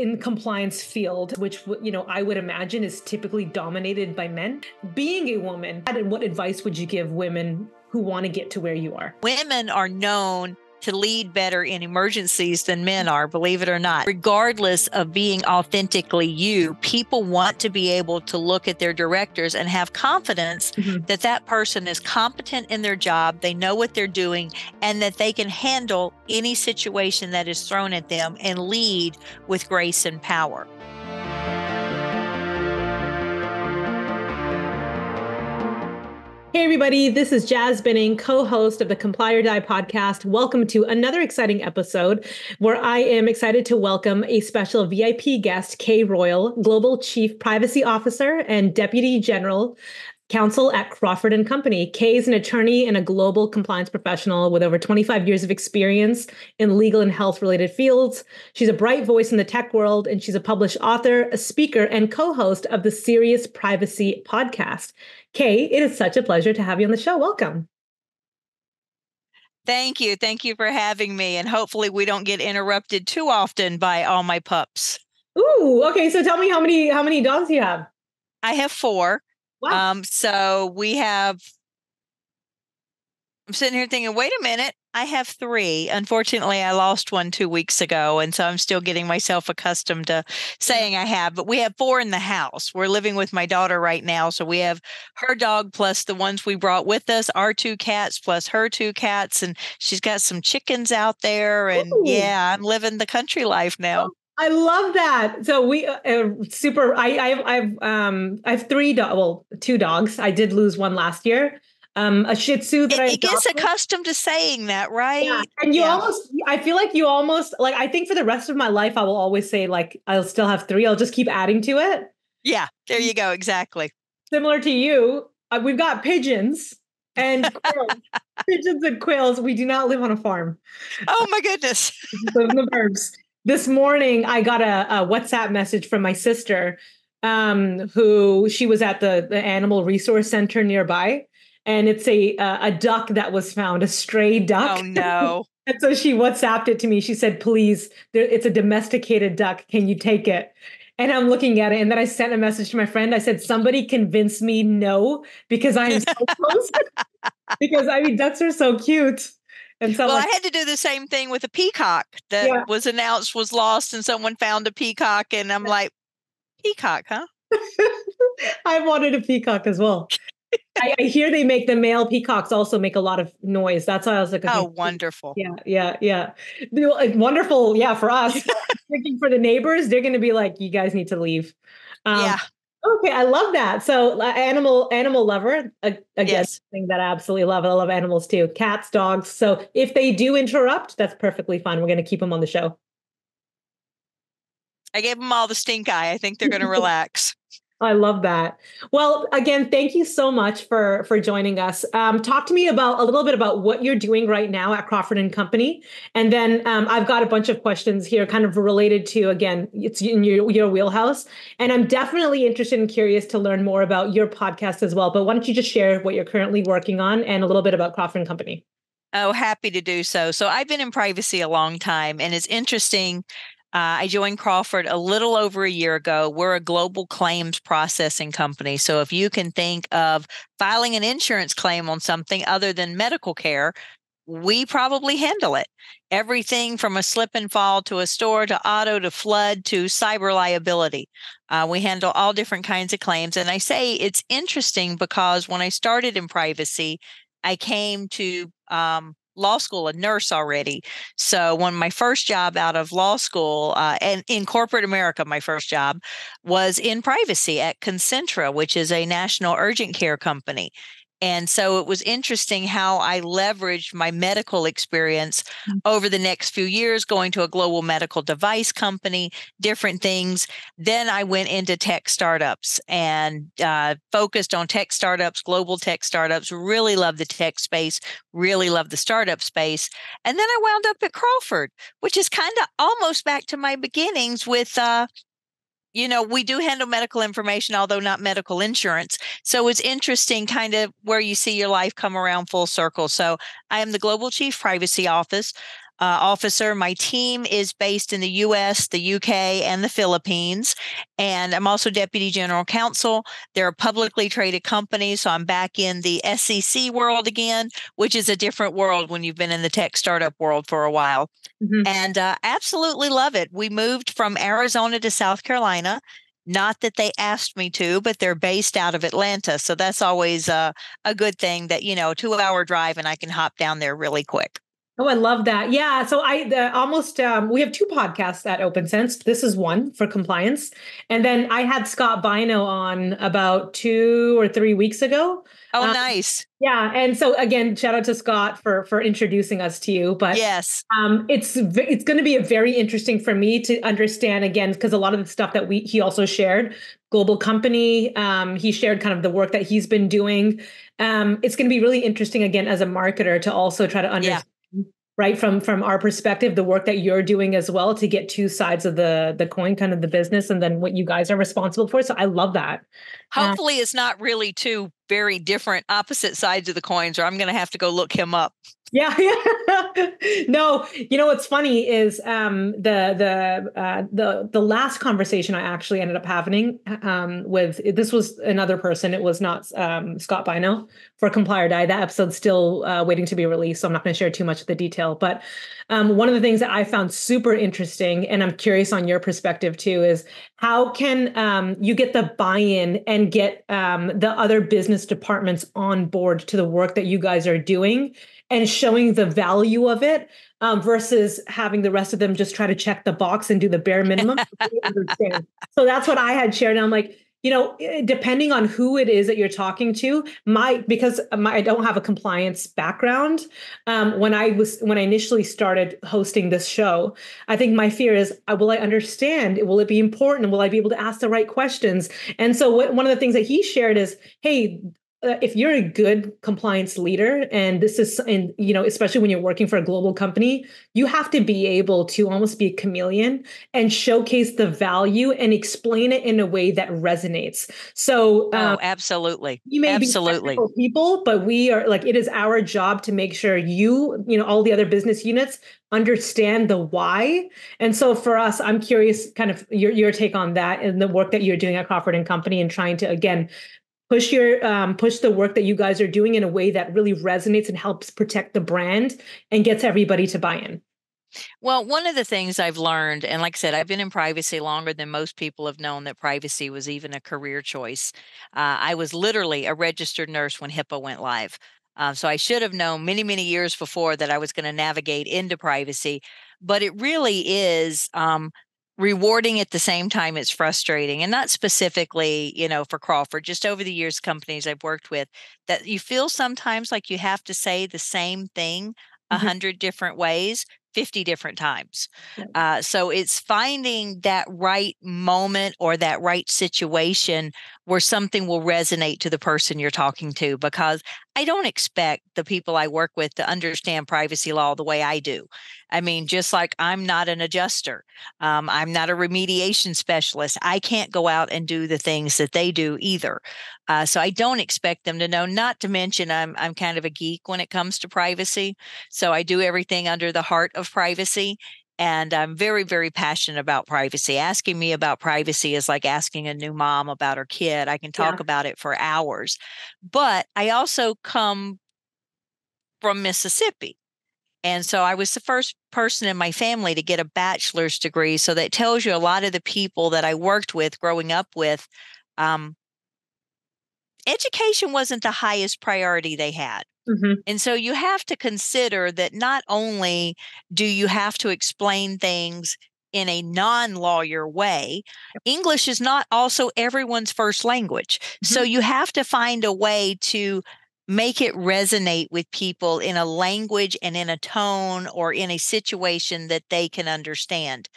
in compliance field, which, I would imagine is typically dominated by men. Being a woman, what advice would you give women who want to get to where you are? Women are known to lead better in emergencies than men are, believe it or not. Regardless of being authentically you, people want to be able to look at their directors and have confidence that that person is competent in their job, they know what they're doing, and that they can handle any situation that is thrown at them and lead with grace and power. Hey everybody, this is Jass Binning, co-host of the Comply or Die podcast. Welcome to another exciting episode where I am excited to welcome a special VIP guest, Kay Royal, Global Chief Privacy Officer and Deputy General Counsel at Crawford Company. Kay is an attorney and a global compliance professional with over 25 years of experience in legal and health-related fields. She's a bright voice in the tech world, and she's a published author, a speaker, and co-host of the Serious Privacy podcast. Kay, it is such a pleasure to have you on the show. Welcome. Thank you. Thank you for having me. And hopefully we don't get interrupted too often by all my pups. Ooh, okay. So tell me how many dogs you have? I have 4. Wow. So I'm sitting here thinking, wait a minute, I have 3. Unfortunately, I lost one 2 weeks ago. And so I'm still getting myself accustomed to saying I have, but we have 4 in the house. We're living with my daughter right now. So we have her dog plus the ones we brought with us, our 2 cats plus her 2 cats. And she's got some chickens out there. And yeah, I'm living the country life now. I love that. So we super. I have 3 dogs. Well, 2 dogs. I did lose one last year. A Shih Tzu that it gets accustomed to saying that, right? Yeah. And I feel like you almost like. I think for the rest of my life, I will always say like I'll still have 3. I'll just keep adding to it. Yeah, there you go. Exactly. Similar to you, we've got pigeons and quails. Pigeons and quails. We do not live on a farm. Oh my goodness. Live in the burbs. This morning, I got a WhatsApp message from my sister, who she was at the Animal Resource Center nearby, and it's a duck that was found, a stray duck. Oh no! And so she WhatsApped it to me. She said, "Please, it's a domesticated duck. Can you take it?" And I'm looking at it, and then I sent a message to my friend. I said, "Somebody convince me no, because I am so close." Because ducks are so cute. And so I had to do the same thing with a peacock that was announced was lost, and someone found a peacock, and I'm like, peacock, huh? I wanted a peacock as well. I hear the male peacocks also make a lot of noise. That's why I was like, okay, oh, wonderful. Yeah. Wonderful. Yeah. For us, thinking for the neighbors, they're going to be like, you guys need to leave. Yeah. Okay, I love that. So animal lover, again, yes. Thing that I absolutely love. I love animals too. Cats, dogs. So if they do interrupt, that's perfectly fine. We're going to keep them on the show. I gave them all the stink eye. I think they're going to relax. I love that. Well, again, thank you so much for joining us. Talk to me a little bit about what you're doing right now at Crawford Company. And then I've got a bunch of questions here kind of related to, again, it's in your wheelhouse. And I'm definitely interested and curious to learn more about your podcast as well. But why don't you just share what you're currently working on and a little bit about Crawford Company? Oh, happy to do so. So I've been in privacy a long time, and it's interesting. I joined Crawford a little over a year ago. We're a global claims processing company. So if you can think of filing an insurance claim on something other than medical care, we probably handle it. Everything from a slip and fall to a store to auto to flood to cyber liability. We handle all different kinds of claims. And I say it's interesting because when I started in privacy, I came to law school, a nurse already. So when my first job out of law school and in corporate America, my first job was in privacy at Concentra, which is a national urgent care company. And so it was interesting how I leveraged my medical experience over the next few years, going to a global medical device company, different things. Then I went into tech startups and focused on tech startups, global tech startups, really love the tech space, really love the startup space. And then I wound up at Crawford, which is kind of almost back to my beginnings with we do handle medical information, although not medical insurance. So it's interesting kind of where you see your life come around full circle. So I am the Global Chief Privacy Office officer. My team is based in the US, the UK, and the Philippines. And I'm also Deputy General Counsel. They're a publicly traded company. So I'm back in the SEC world again, which is a different world when you've been in the tech startup world for a while. Mhm. And absolutely love it. We moved from Arizona to South Carolina. Not that they asked me to, but they're based out of Atlanta. So that's always a good thing that, a 2-hour drive and I can hop down there really quick. Oh, I love that. Yeah. So we have two podcasts at Opensense. This is one for compliance. And then I had Scott Bino on about 2 or 3 weeks ago. Oh, nice. Yeah. And so again, shout out to Scott for introducing us to you. But yes, it's going to be a very interesting for me to understand again, because a lot of the stuff that he also shared, global company, he shared kind of the work that he's been doing. It's going to be really interesting again as a marketer to also try to understand. Right, from our perspective, the work that you're doing as well to get two sides of the coin, kind of the business, and then what you guys are responsible for. So I love that. Hopefully, it's not really two very different opposite sides of the coins, or I'm going to have to go look him up. Yeah. No, what's funny is the last conversation I actually ended up having with this was another person. It was not Scott Bino for Comply or Die. That episode's still waiting to be released, so I'm not going to share too much of the detail. But one of the things that I found super interesting, and I'm curious on your perspective too, is how can you get the buy-in and get the other business departments on board to the work that you guys are doing and showing the value of it versus having the rest of them just try to check the box and do the bare minimum. So that's what I had shared. And I'm like, depending on who it is that you're talking to, because I don't have a compliance background. When I initially started hosting this show, I think my fear is, will I understand? Will it be important? Will I be able to ask the right questions? And so one of the things that he shared is, hey, if you're a good compliance leader, and especially when you're working for a global company, you have to be able to almost be a chameleon and showcase the value and explain it in a way that resonates. So, absolutely, you may absolutely be people, but we are it is our job to make sure all the other business units understand the why. And so for us, I'm curious, kind of your take on that and the work that you're doing at Crawford Company and trying to again push the work that you guys are doing in a way that really resonates and helps protect the brand and gets everybody to buy in. Well, one of the things I've learned, and like I said, I've been in privacy longer than most people have known that privacy was even a career choice. I was literally a registered nurse when HIPAA went live. So I should have known many, many years before that I was going to navigate into privacy. But it really is rewarding at the same time it's frustrating, and not specifically for Crawford, just over the years companies I've worked with, that you feel sometimes like you have to say the same thing 100 different ways 50 different times. So it's finding that right moment or that right situation where something will resonate to the person you're talking to, because I don't expect the people I work with to understand privacy law the way I do. I mean, just like I'm not an adjuster, I'm not a remediation specialist. I can't go out and do the things that they do either. So I don't expect them to know, not to mention I'm kind of a geek when it comes to privacy. So I do everything under the heart of privacy. And I'm very, very passionate about privacy. Asking me about privacy is like asking a new mom about her kid. I can talk about it for hours. But I also come from Mississippi. And so I was the first person in my family to get a bachelor's degree. So that tells you a lot of the people that I worked with growing up with, education wasn't the highest priority they had. And so you have to consider that not only do you have to explain things in a non-lawyer way, English is not also everyone's first language. So you have to find a way to make it resonate with people in a language and in a tone or in a situation that they can understand.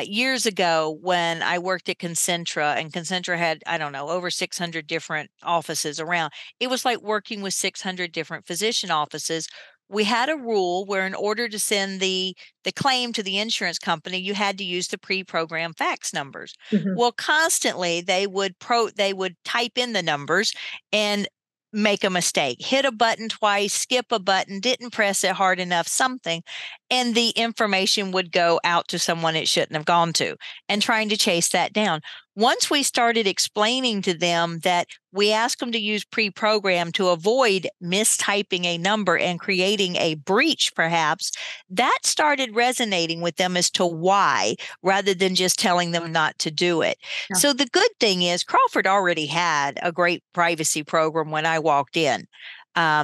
Years ago, when I worked at Concentra, and Concentra had, I don't know, over 600 different offices around, it was like working with 600 different physician offices. We had a rule where in order to send the claim to the insurance company, you had to use the pre-programmed fax numbers. Well, constantly they would type in the numbers, and make a mistake, hit a button twice, skip a button, didn't press it hard enough, something, and the information would go out to someone it shouldn't have gone to, and trying to chase that down. Once we started explaining to them that we ask them to use pre-program to avoid mistyping a number and creating a breach, perhaps, that started resonating with them as to why, rather than just telling them not to do it. Yeah. So the good thing is Crawford already had a great privacy program when I walked in.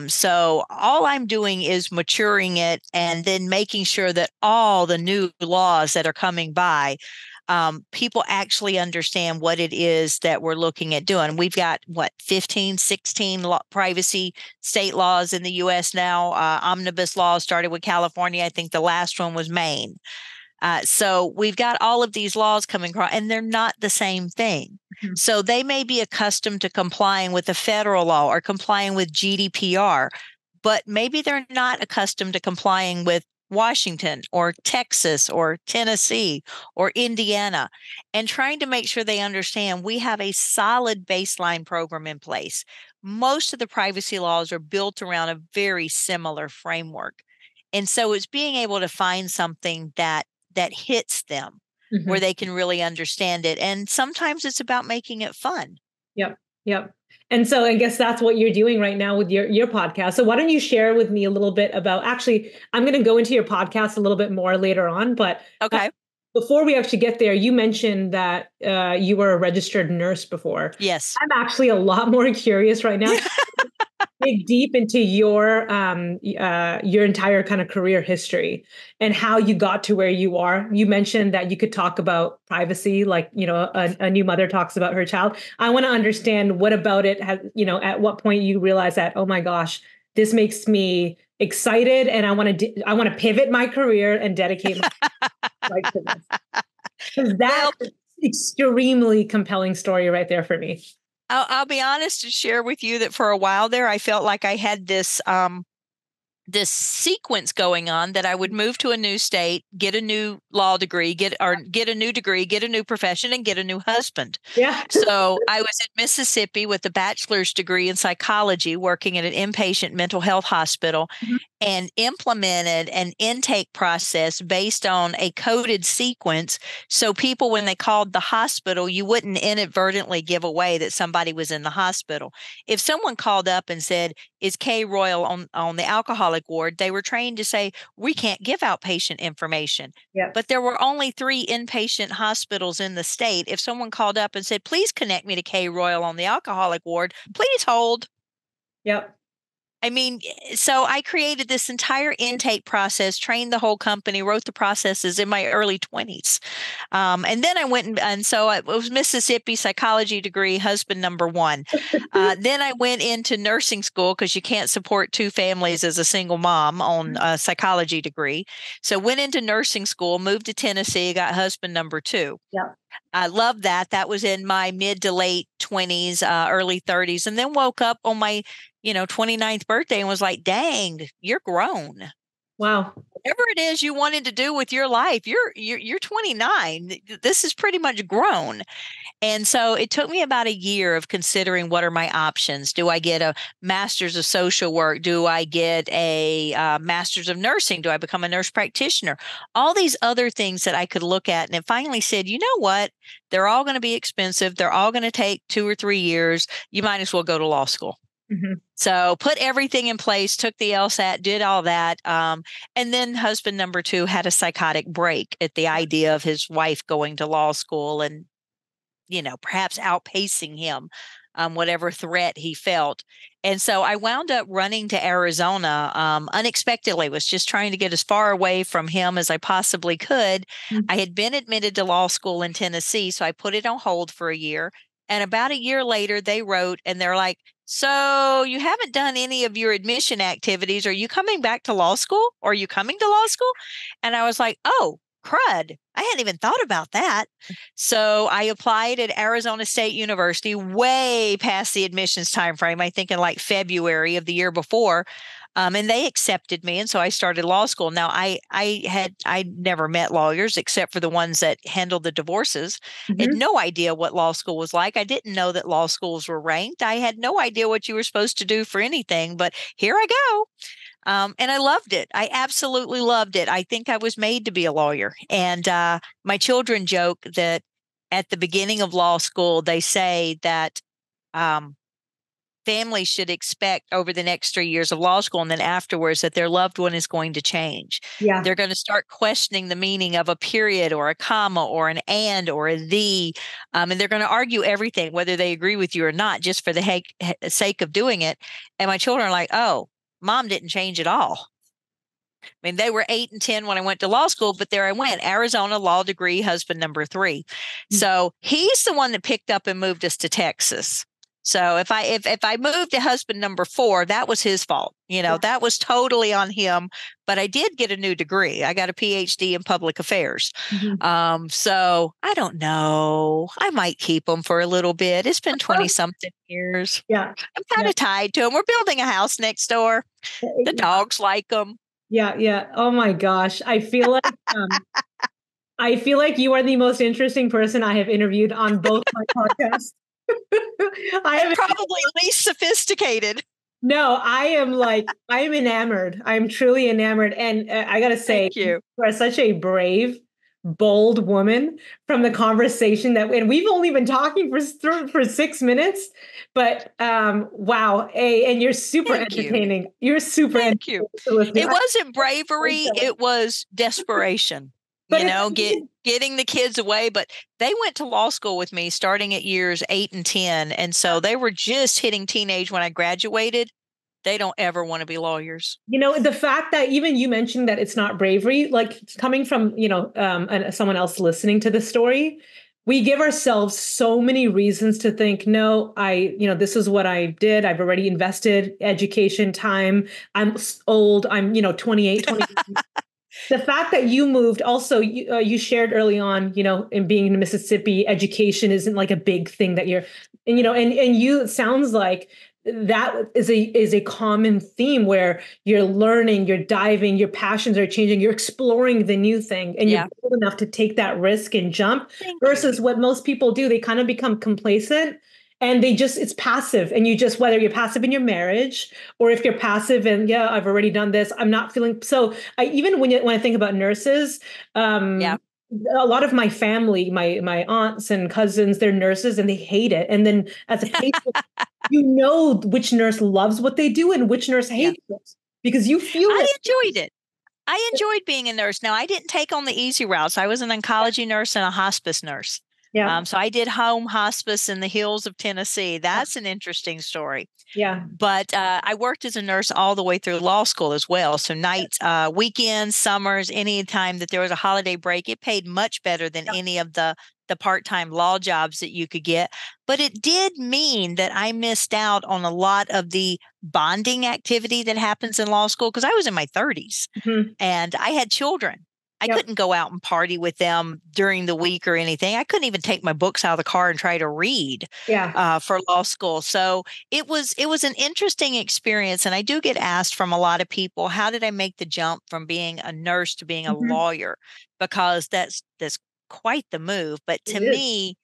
So all I'm doing is maturing it and then making sure that all the new laws that are coming by, people actually understand what it is that we're looking at doing. We've got, 15, 16 privacy state laws in the U.S. now. Omnibus laws started with California. I think the last one was Maine. So we've got all of these laws coming across, and they're not the same thing. Mm-hmm. So they may be accustomed to complying with the federal law or complying with GDPR, but maybe they're not accustomed to complying with Washington or Texas or Tennessee or Indiana, and trying to make sure they understand we have a solid baseline program in place. Most of the privacy laws are built around a very similar framework. And so it's being able to find something that hits them, mm-hmm. where they can really understand it. And sometimes it's about making it fun. Yep. Yep. And so I guess that's what you're doing right now with your podcast. So why don't you share with me a little bit about, actually, I'm going to go into your podcast a little bit more later on, but okay. Before we actually get there, you mentioned that you were a registered nurse before. Yes. I'm actually a lot more curious right now. Dig deep into your entire kind of career history and how you got to where you are. You mentioned that you could talk about privacy, like, a new mother talks about her child. I want to understand what about it has, at what point you realize that, oh my gosh, this makes me excited, and I want to pivot my career and dedicate my life to this. Because that's extremely compelling story right there for me. I'll be honest and share with you that for a while there, I felt like I had this sequence going on, that I would move to a new state, get a new law degree, get a new degree, get a new profession, and get a new husband. Yeah. So I was in Mississippi with a bachelor's degree in psychology, working at an inpatient mental health hospital, mm-hmm. and implemented an intake process based on a coded sequence. So people, when they called the hospital, you wouldn't inadvertently give away that somebody was in the hospital. If someone called up and said, "Is Kay Royal on the alcoholic ward?" they were trained to say, "We can't give out patient information." Yep. But there were only 3 inpatient hospitals in the state. If someone called up and said, "Please connect me to Kay Royal on the alcoholic ward, please hold." Yep. I mean, so I created this entire intake process, trained the whole company, wrote the processes in my early 20s. And then I went and so it was Mississippi psychology degree, husband number 1. Then I went into nursing school because you can't support 2 families as a single mom on a psychology degree. So went into nursing school, moved to Tennessee, got husband number 2. Yeah. I love that. That was in my mid to late 20s, early 30s, and then woke up on my 29th birthday and was like, dang, you're grown. Wow. Whatever it is you wanted to do with your life, you're 29. This is pretty much grown. And so it took me about a year of considering, what are my options? Do I get a master's of social work? Do I get a master's of nursing? Do I become a nurse practitioner? All these other things that I could look at. And it finally said, you know what? They're all going to be expensive. They're all going to take 2 or 3 years. You might as well go to law school. Mm-hmm. So put everything in place, took the LSAT, did all that. And then husband number 2 had a psychotic break at the idea of his wife going to law school and, perhaps outpacing him, whatever threat he felt. And so I wound up running to Arizona unexpectedly, was just trying to get as far away from him as I possibly could. Mm-hmm. I had been admitted to law school in Tennessee, so I put it on hold for a year. And about a year later, they wrote and they're like, "So you haven't done any of your admission activities. Are you coming back to law school? Or are you coming to law school?" And I was like, "Oh, crud, I hadn't even thought about that. So I applied at Arizona State University way past the admissions timeframe, I think in like February of the year before. And they accepted me. And so I started law school. Now I never met lawyers except for the ones that handled the divorces. I had no idea what law school was like. I didn't know that law schools were ranked. I had no idea what you were supposed to do for anything, but here I go. And I loved it. I absolutely loved it. I think I was made to be a lawyer. And my children joke that at the beginning of law school, they say that families should expect over the next 3 years of law school and then afterwards that their loved one is going to change. Yeah. They're going to start questioning the meaning of a period or a comma or an and or a the. And they're going to argue everything, whether they agree with you or not, just for the sake of doing it. And my children are like, oh, mom didn't change at all. I mean, they were 8 and 10 when I went to law school, but there I went, Arizona law degree, husband number 3. So he's the one that picked up and moved us to Texas. So if I moved to husband number 4, that was his fault. That was totally on him. But I did get a new degree. I got a PhD in public affairs. So I don't know. I might keep him for a little bit. It's been 20 something years. Yeah. I'm kind of tied to him. We're building a house next door. The dogs like them. Yeah. Yeah. Oh my gosh. I feel like you are the most interesting person I have interviewed on both my podcasts. I'm probably least sophisticated. No, I am enamored. I'm truly enamored. And I got to say, you are such a brave, bold woman from the conversation and we've only been talking for 6 minutes, but wow. And you're super entertaining. You're super entertaining. It wasn't bravery. It was desperation. Getting the kids away. But they went to law school with me starting at years 8 and 10. And so they were just hitting teenage when I graduated. They don't ever want to be lawyers. The fact that even you mentioned that it's not bravery, like coming from, someone else listening to the story, we give ourselves so many reasons to think, no, this is what I did. I've already invested education time. I'm old. I'm, 28, 29. The fact that you moved also, you shared early on, in being in Mississippi, education isn't like a big thing that you're, and you, it sounds like that is a common theme where you're learning, you're diving, your passions are changing, you're exploring the new thing, and you're bold enough to take that risk and jump versus what most people do. They kind of become complacent. And it's passive. And whether you're passive in your marriage or if you're passive and I've already done this, I'm not feeling. So even when I think about nurses, a lot of my family, my aunts and cousins, they're nurses and they hate it. And then as a patient, which nurse loves what they do and which nurse hates it because you feel it. I enjoyed it. I enjoyed being a nurse. Now, I didn't take on the easy routes. I was an oncology nurse and a hospice nurse. Yeah. So I did home hospice in the hills of Tennessee. That's an interesting story. Yeah. But I worked as a nurse all the way through law school as well. So nights, weekends, summers, any time that there was a holiday break, it paid much better than any of the part-time law jobs that you could get. But it did mean that I missed out on a lot of the bonding activity that happens in law school because I was in my 30s and I had children. I couldn't go out and party with them during the week or anything. I couldn't even take my books out of the car and try to read for law school. So it was an interesting experience. And I do get asked from a lot of people, how did I make the jump from being a nurse to being a lawyer? Because that's quite the move. But to me,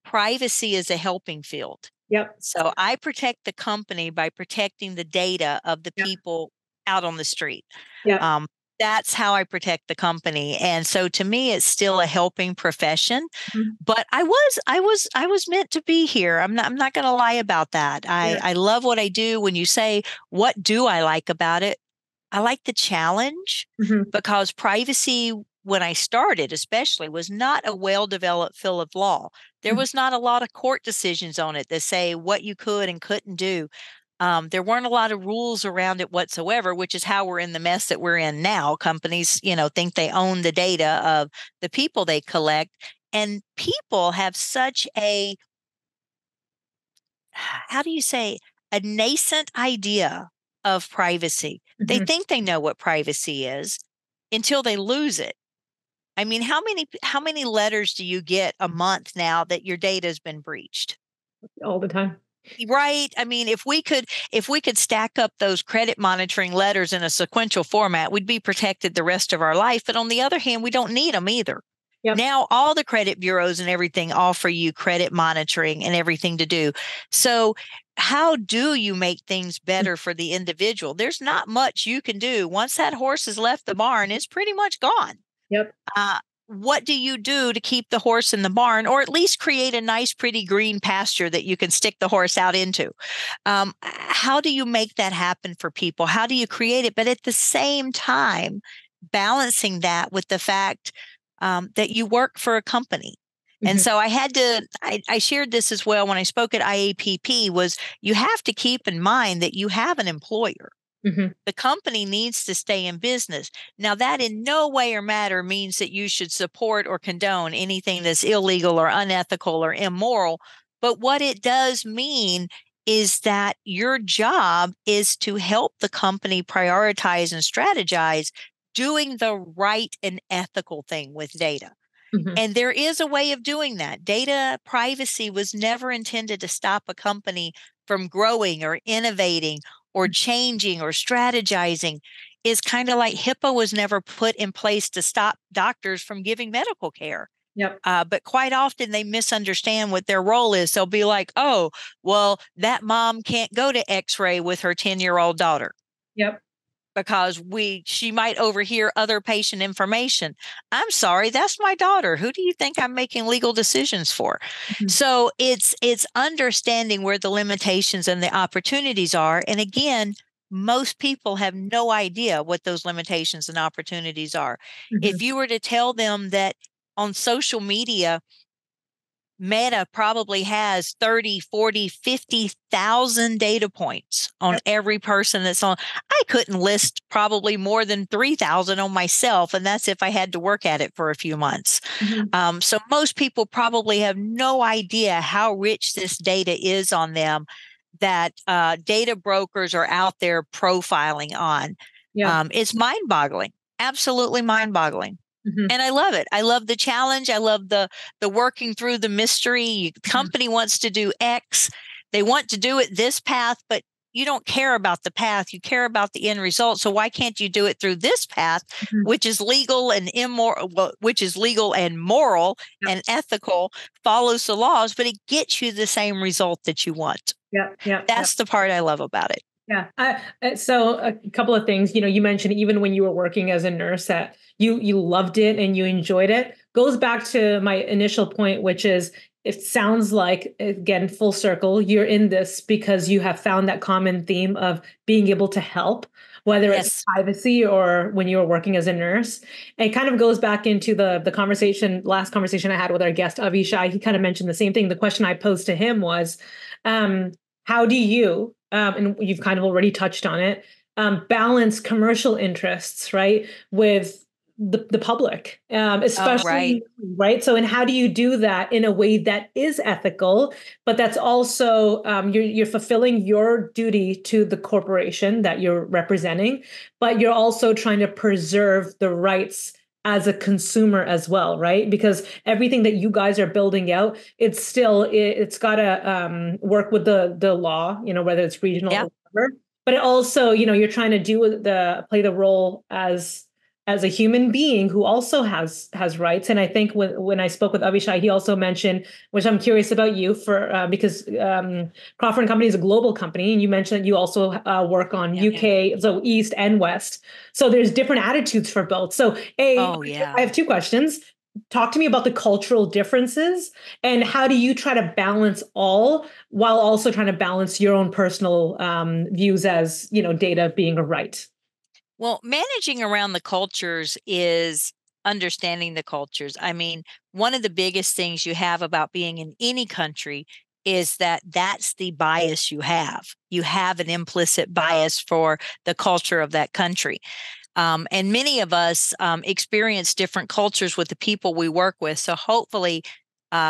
privacy is a helping field. Yep. So I protect the company by protecting the data of the people out on the street. Yeah. That's how I protect the company. And so to me, it's still a helping profession, but I was meant to be here. I'm not going to lie about that. I love what I do. When you say, what do I like about it? I like the challenge because privacy, when I started, especially, was not a well-developed field of law. There was not a lot of court decisions on it that say what you could and couldn't do. There weren't a lot of rules around it whatsoever, which is how we're in the mess that we're in now. Companies, think they own the data of the people they collect, and people have such a, how do you say, a nascent idea of privacy. They think they know what privacy is until they lose it. I mean, how many letters do you get a month now that your data has been breached? All the time. Right. I mean, if we could stack up those credit monitoring letters in a sequential format, we'd be protected the rest of our life. But on the other hand, we don't need them either. Yep. Now, all the credit bureaus and everything offer you credit monitoring and everything to do. So, how do you make things better for the individual? There's not much you can do. Once that horse has left the barn, it's pretty much gone. Yep. What do you do to keep the horse in the barn, or at least create a nice, pretty green pasture that you can stick the horse out into? How do you make that happen for people? How do you create it? But at the same time, balancing that with the fact that you work for a company. And so I shared this as well when I spoke at IAPP, was you have to keep in mind that you have an employer. The company needs to stay in business. Now, that in no way or matter means that you should support or condone anything that's illegal or unethical or immoral. But what it does mean is that your job is to help the company prioritize and strategize doing the right and ethical thing with data. And there is a way of doing that. Data privacy was never intended to stop a company from growing or innovating or changing or strategizing. Is kind of like HIPAA was never put in place to stop doctors from giving medical care. Yep. But quite often they misunderstand what their role is. They'll be like, oh, well, that mom can't go to X-ray with her 10-year-old daughter. Yep. Because she might overhear other patient information. I'm sorry, that's my daughter. Who do you think I'm making legal decisions for? So it's understanding where the limitations and the opportunities are. And again, most people have no idea what those limitations and opportunities are. If you were to tell them that on social media, Meta probably has 30, 40, 50,000 data points on every person that's on. I couldn't list probably more than 3,000 on myself, and that's if I had to work at it for a few months. So most people probably have no idea how rich this data is on them that data brokers are out there profiling on. It's mind-boggling, absolutely mind-boggling. And I love it. I love the challenge. I love the working through the mystery. The company wants to do X. They want to do it this path, but you don't care about the path. You care about the end result. So why can't you do it through this path, which is legal and immoral, which is legal and moral and ethical, follows the laws, but it gets you the same result that you want. That's the part I love about it. So a couple of things, you mentioned even when you were working as a nurse that you loved it and you enjoyed it. Goes back to my initial point, which is it sounds like, again, full circle, you're in this because you have found that common theme of being able to help, whether it's privacy or when you were working as a nurse. It kind of goes back into the last conversation I had with our guest, Avishai. He kind of mentioned the same thing. The question I posed to him was, how do you, and you've kind of already touched on it, balance commercial interests, right, with the public, especially, right? So, and how do you do that in a way that is ethical, but that's also, you're fulfilling your duty to the corporation that you're representing, but you're also trying to preserve the rights as a consumer as well, right? Because everything that you guys are building out, it's got to work with the law, whether it's regional or whatever. But it also, you're trying to play the role as a human being who also has rights. And I think when I spoke with Avishai, he also mentioned, which I'm curious about you because Crawford Company is a global company, and you mentioned that you also work on UK, so East and West. So there's different attitudes for both. So I have two questions. Talk to me about the cultural differences and how do you try to balance all while also trying to balance your own personal views as, data being a right. Well, managing around the cultures is understanding the cultures. I mean, one of the biggest things you have about being in any country is that that's the bias you have. You have an implicit bias for the culture of that country. And many of us experience different cultures with the people we work with. So hopefully,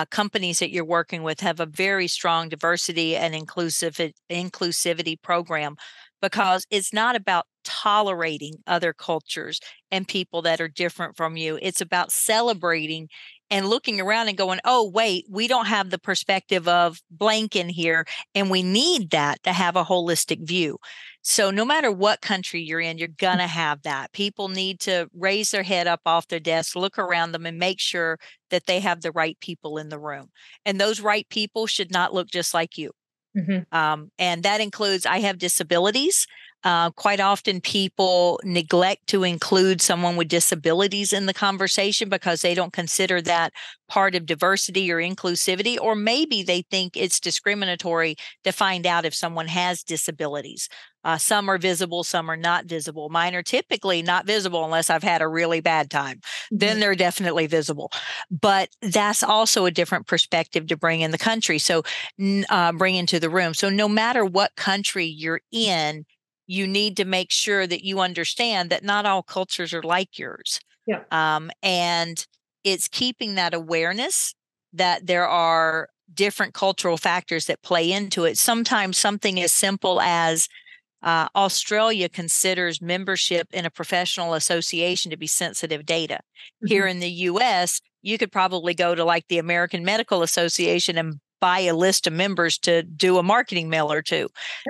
companies that you're working with have a very strong diversity and inclusivity program. because it's not about tolerating other cultures and people that are different from you. It's about celebrating and looking around and going, oh, wait, we don't have the perspective of blank in here, and we need that to have a holistic view. So no matter what country you're in, you're going to have that. People need to raise their head up off their desk, look around them, and make sure that they have the right people in the room. And those right people should not look just like you. And that includes, I have disabilities. Quite often people neglect to include someone with disabilities in the conversation because they don't consider that part of diversity or inclusivity, or maybe they think it's discriminatory to find out if someone has disabilities. Some are visible, some are not visible. Mine are typically not visible unless I've had a really bad time. Then they're definitely visible. But that's also a different perspective to bring in the country. So bring into the room. So no matter what country you're in, you need to make sure that you understand that not all cultures are like yours. Yeah. And it's keeping that awareness that there are different cultural factors that play into it. Sometimes something as simple as Australia considers membership in a professional association to be sensitive data. Here in the US, you could probably go to like the American Medical Association and buy a list of members to do a marketing mail or two.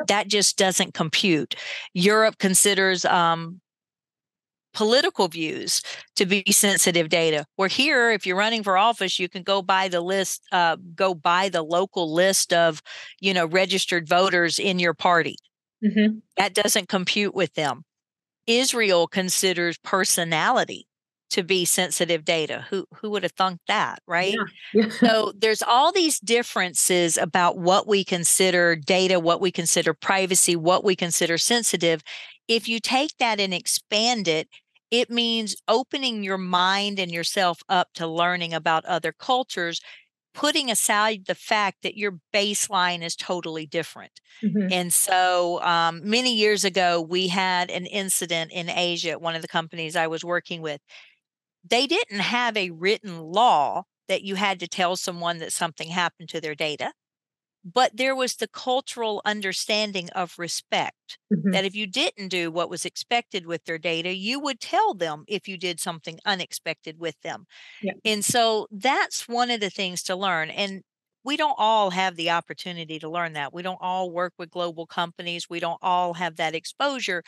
That just doesn't compute. Europe considers political views to be sensitive data. Where here, if you're running for office, you can go buy the list, go buy the local list of, registered voters in your party. That doesn't compute with them. Israel considers personality to be sensitive data. Who would have thunk that, right? Yeah. So there's all these differences about what we consider data, what we consider privacy, what we consider sensitive. If you take that and expand it, it means opening your mind and yourself up to learning about other cultures, putting aside the fact that your baseline is totally different. And so many years ago, we had an incident in Asia at one of the companies I was working with. They didn't have a written law that you had to tell someone that something happened to their data, but there was the cultural understanding of respect that if you didn't do what was expected with their data, you would tell them if you did something unexpected with them. Yeah. And so that's one of the things to learn. And we don't all have the opportunity to learn that. We don't all work with global companies. We don't all have that exposure,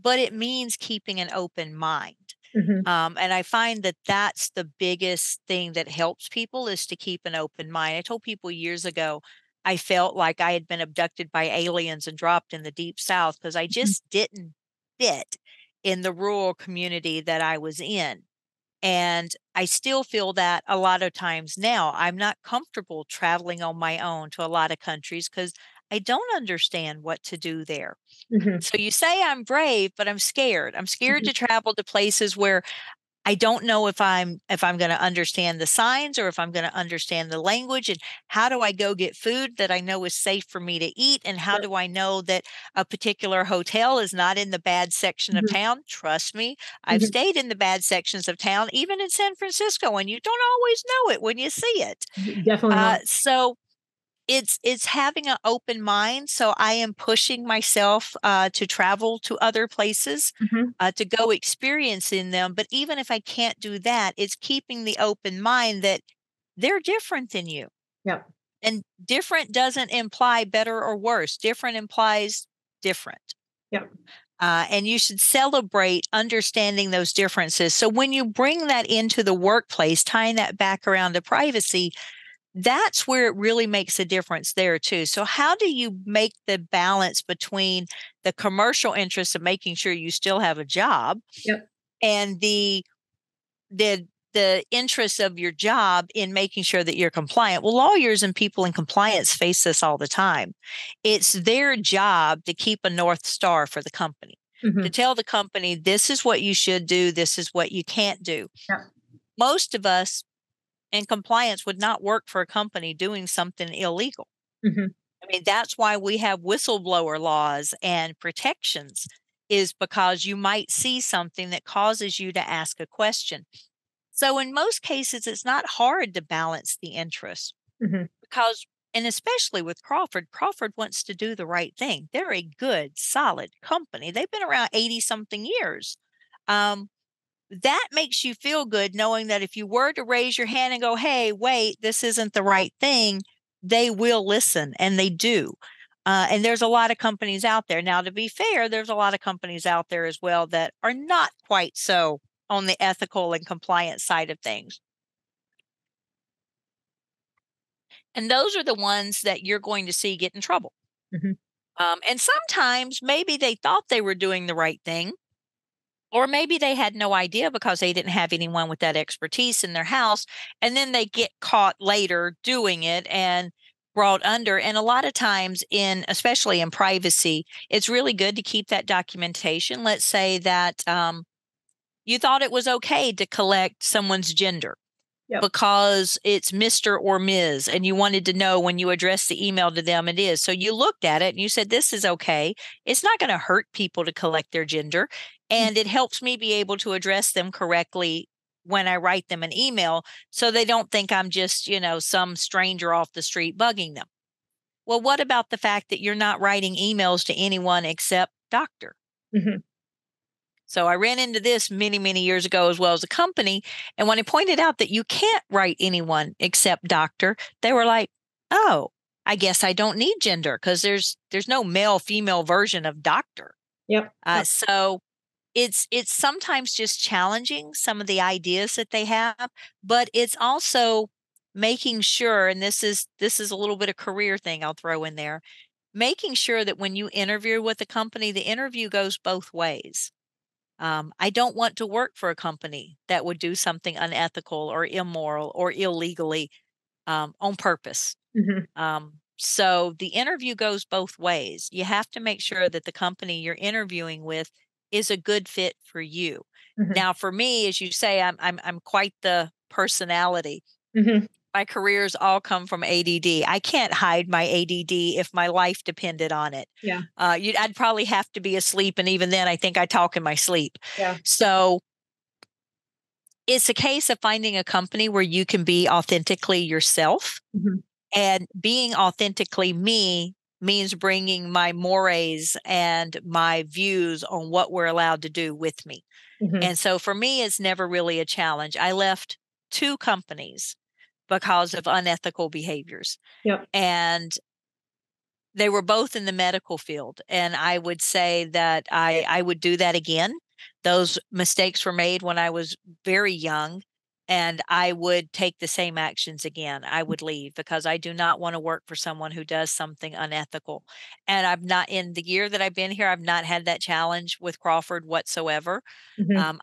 but it means keeping an open mind. And I find that that's the biggest thing that helps people, is to keep an open mind. I told people years ago, I felt like I had been abducted by aliens and dropped in the deep south because I just didn't fit in the rural community that I was in. And I still feel that a lot of times now. I'm not comfortable traveling on my own to a lot of countries because I don't understand what to do there. So you say I'm brave, but I'm scared. I'm scared to travel to places where I don't know if I'm going to understand the signs or if I'm going to understand the language. And how do I go get food that I know is safe for me to eat? And how do I know that a particular hotel is not in the bad section of town? Trust me, I've stayed in the bad sections of town, even in San Francisco, and you don't always know it when you see it. Definitely not. So it's having an open mind. So I am pushing myself to travel to other places, to go experiencing them. But even if I can't do that, it's keeping the open mind that they're different than you. Yep. And different doesn't imply better or worse. Different implies different. Yep. And you should celebrate understanding those differences. So when you bring that into the workplace, tying that back around to privacy, that's where it really makes a difference there too. So how do you make the balance between the commercial interest of making sure you still have a job and the interest of your job in making sure that you're compliant? Well, lawyers and people in compliance face this all the time. It's their job to keep a North Star for the company, to tell the company, this is what you should do, this is what you can't do. Most of us and compliance would not work for a company doing something illegal. I mean, that's why we have whistleblower laws and protections, is because you might see something that causes you to ask a question. So in most cases, it's not hard to balance the interests because And especially with Crawford wants to do the right thing. They're a good, solid company. They've been around 80 something years. That makes you feel good knowing that if you were to raise your hand and go, hey, wait, this isn't the right thing, they will listen, and they do. And there's a lot of companies out there. Now, to be fair, there's a lot of companies out there as well that are not quite so on the ethical and compliance side of things. And those are the ones that you're going to see get in trouble. And sometimes maybe they thought they were doing the right thing, or maybe they had no idea because they didn't have anyone with that expertise in their house. And then they get caught later doing it and brought under. And a lot of times especially in privacy, it's really good to keep that documentation. Let's say that you thought it was okay to collect someone's gender. Yep. Because it's Mr. or Ms. and you wanted to know when you address the email to them, it is. So you looked at it and you said, this is okay. It's not going to hurt people to collect their gender. And it helps me be able to address them correctly when I write them an email so they don't think I'm just, some stranger off the street bugging them. Well, what about the fact that you're not writing emails to anyone except doctor? So I ran into this many, many years ago as well as a company. And when I pointed out that you can't write anyone except doctor, they were like, oh, I guess I don't need gender because there's no male female version of doctor. Yep. So it's sometimes just challenging some of the ideas that they have, but it's also making sure, and this is a little bit of career thing I'll throw in there, making sure that when you interview with a company, the interview goes both ways. I don't want to work for a company that would do something unethical or immoral or illegally on purpose. So the interview goes both ways. You have to make sure that the company you're interviewing with is a good fit for you. Now, for me, as you say, I'm quite the personality. My careers all come from ADD. I can't hide my ADD if my life depended on it. Yeah. I'd probably have to be asleep. And even then, I think I talk in my sleep. Yeah. So it's a case of finding a company where you can be authentically yourself. And being authentically me means bringing my mores and my views on what we're allowed to do with me. And so for me, it's never really a challenge. I left 2 companies because of unethical behaviors. Yep. And they were both in the medical field. And I would say that I would do that again. Those mistakes were made when I was very young, and I would take the same actions again. I would leave because I do not want to work for someone who does something unethical. And I've not, in the year that I've been here, I've not had that challenge with Crawford whatsoever.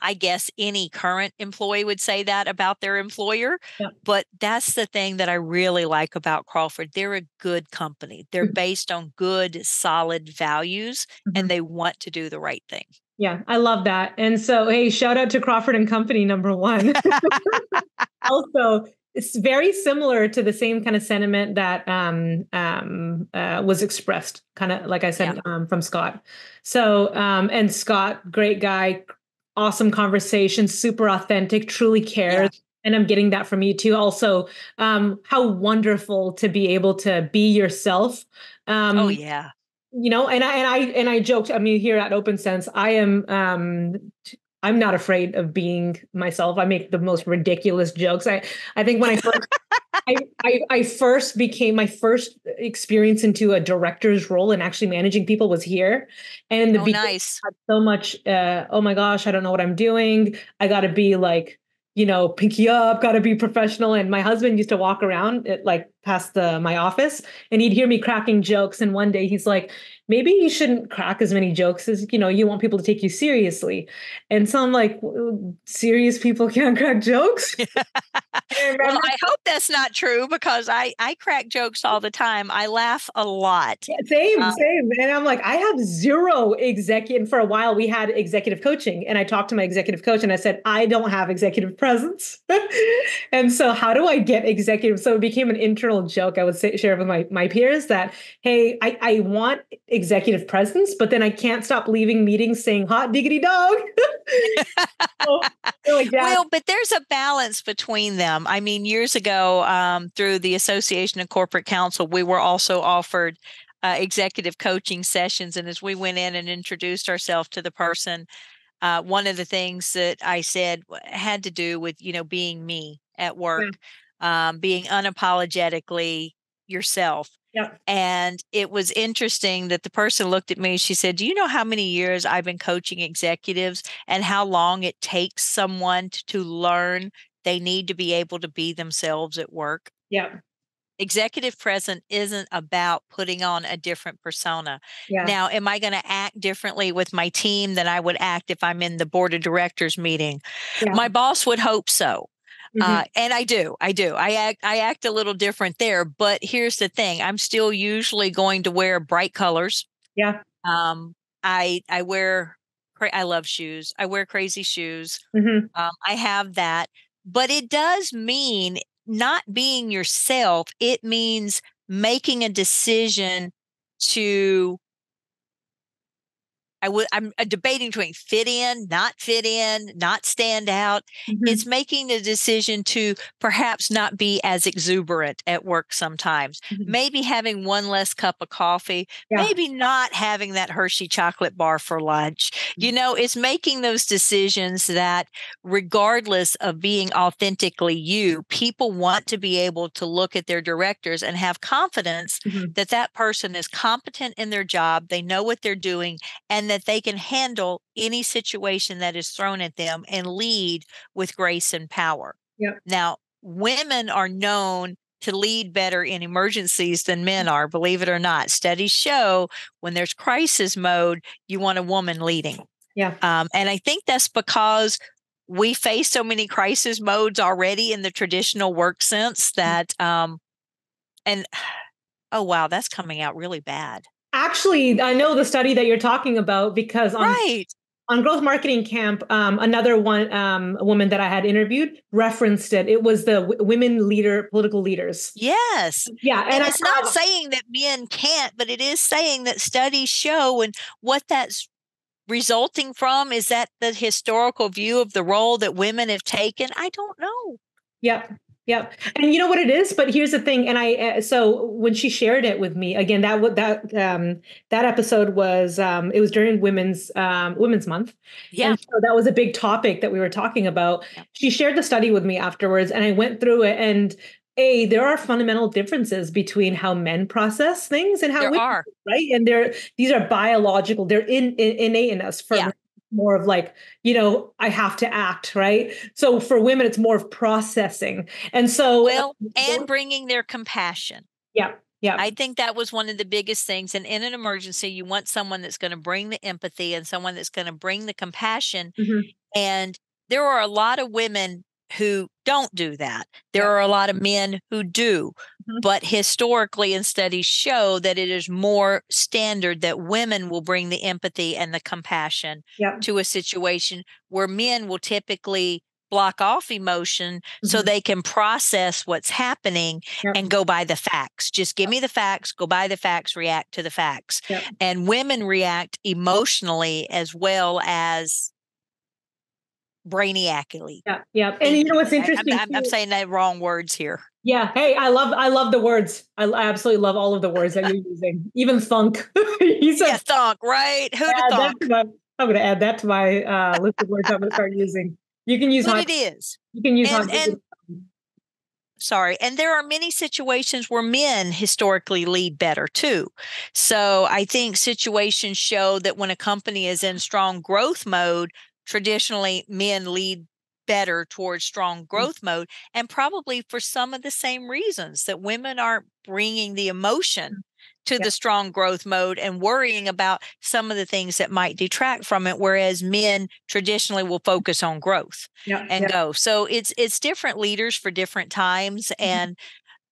I guess any current employee would say that about their employer, but that's the thing that I really like about Crawford. They're a good company. They're based on good, solid values, and they want to do the right thing. Yeah, I love that. And so, hey, shout out to Crawford and Company, number one. Also, it's very similar to the same kind of sentiment that was expressed, kind of like I said, from Scott. So, and Scott, great guy, awesome conversation, super authentic, truly cares. And I'm getting that from you too. Also, how wonderful to be able to be yourself. Oh yeah. And I joked, I mean, here at Opensense, I'm not afraid of being myself. I make the most ridiculous jokes. I think when I first became, my first experience into a director's role and actually managing people was here. And nice. I had so much, oh my gosh, I don't know what I'm doing. I got to be like, pinky up, got to be professional. And my husband used to walk around past my office, and he'd hear me cracking jokes. And one day he's like, maybe you shouldn't crack as many jokes as, you want people to take you seriously. And so I'm like, serious people can't crack jokes? Well, I hope that's not true because I crack jokes all the time. I laugh a lot. Yeah, same. And I'm like, I have zero executive. For a while, we had executive coaching, and I talked to my executive coach and I said, I don't have executive presence. And so how do I get executive? So it became an internal joke I would share with my peers that, hey, I want executive presence, but then I can't stop leaving meetings saying hot diggity dog. So, like that. Well, but there's a balance between them. I mean, years ago, through the Association of Corporate Counsel, we were also offered executive coaching sessions. And as we went in and introduced ourselves to the person, one of the things that I said had to do with, being me at work, being unapologetically yourself. Yeah. And it was interesting that the person looked at me. She said, "Do you know how many years I've been coaching executives and how long it takes someone to learn they need to be able to be themselves at work?" Yeah. Executive present isn't about putting on a different persona. Yeah. Now, am I going to act differently with my team than I would act if I'm in the board of directors meeting? Yeah. My boss would hope so. Mhm. And I do. I act a little different there, but here's the thing. I'm still usually going to wear bright colors. Yeah. I wear, I love shoes. I wear crazy shoes. Mhm. I have that, but it does mean not being yourself. It means making a decision to, I'm debating between fit in, not stand out. Mhm. It's making the decision to perhaps not be as exuberant at work sometimes. Mhm. Maybe having one less cup of coffee, Yeah. maybe not having that Hershey chocolate bar for lunch. It's making those decisions that regardless of being authentically you, people want to be able to look at their directors and have confidence Mhm. that that person is competent in their job, they know what they're doing, and that they can handle any situation that is thrown at them and lead with grace and power. Yep. Now, women are known to lead better in emergencies than men are, believe it or not. Studies show when there's crisis mode, you want a woman leading. Yeah. And I think that's because we face so many crisis modes already in the traditional work sense that, and oh, wow, that's coming out really bad. Actually, I know the study that you're talking about because Right. on Growth Marketing Camp, another one, a woman that I had interviewed referenced it. It was the women political leaders. Yes. Yeah. And it's not saying that men can't, but it is saying that studies show, and what that's resulting from is that the historical view of the role that women have taken. I don't know. Yep. Yep. And you know what it is, but here's the thing. And so when she shared it with me again, that episode was, it was during Women's Month. Yeah. And so that was a big topic that we were talking about. Yeah. She shared the study with me afterwards and I went through it, and there are fundamental differences between how men process things and how There women are. do, right? And these are biological, they're innate in us. For more of like, I have to act, right? So for women, it's more of processing. And so, and bringing their compassion. Yeah. Yeah. I think that was one of the biggest things. And in an emergency, you want someone that's going to bring the empathy and someone that's going to bring the compassion. Mm-hmm. And there are a lot of women who don't do that. There are a lot of men who do. Mm-hmm. But historically, and studies show that it is more standard that women will bring the empathy and the compassion to a situation, where men will typically block off emotion so they can process what's happening and go by the facts. Just give me the facts, go by the facts, react to the facts. And women react emotionally as well as brainiacally. Yeah. And you know what's interesting? I'm saying the wrong words here. Yeah. Hey, I love the words. I absolutely love all of the words that you're using. Even thunk. You said thunk, right? Who'd have thunk? I'm going to add that to my list of words I'm going to start using. You can use it is. You can use sorry. And there are many situations where men historically lead better too. So I think situations show that when a company is in strong growth mode, traditionally men lead better towards strong growth mode, and probably for some of the same reasons, that women aren't bringing the emotion to the strong growth mode and worrying about some of the things that might detract from it, whereas men traditionally will focus on growth and go. So it's different leaders for different times. And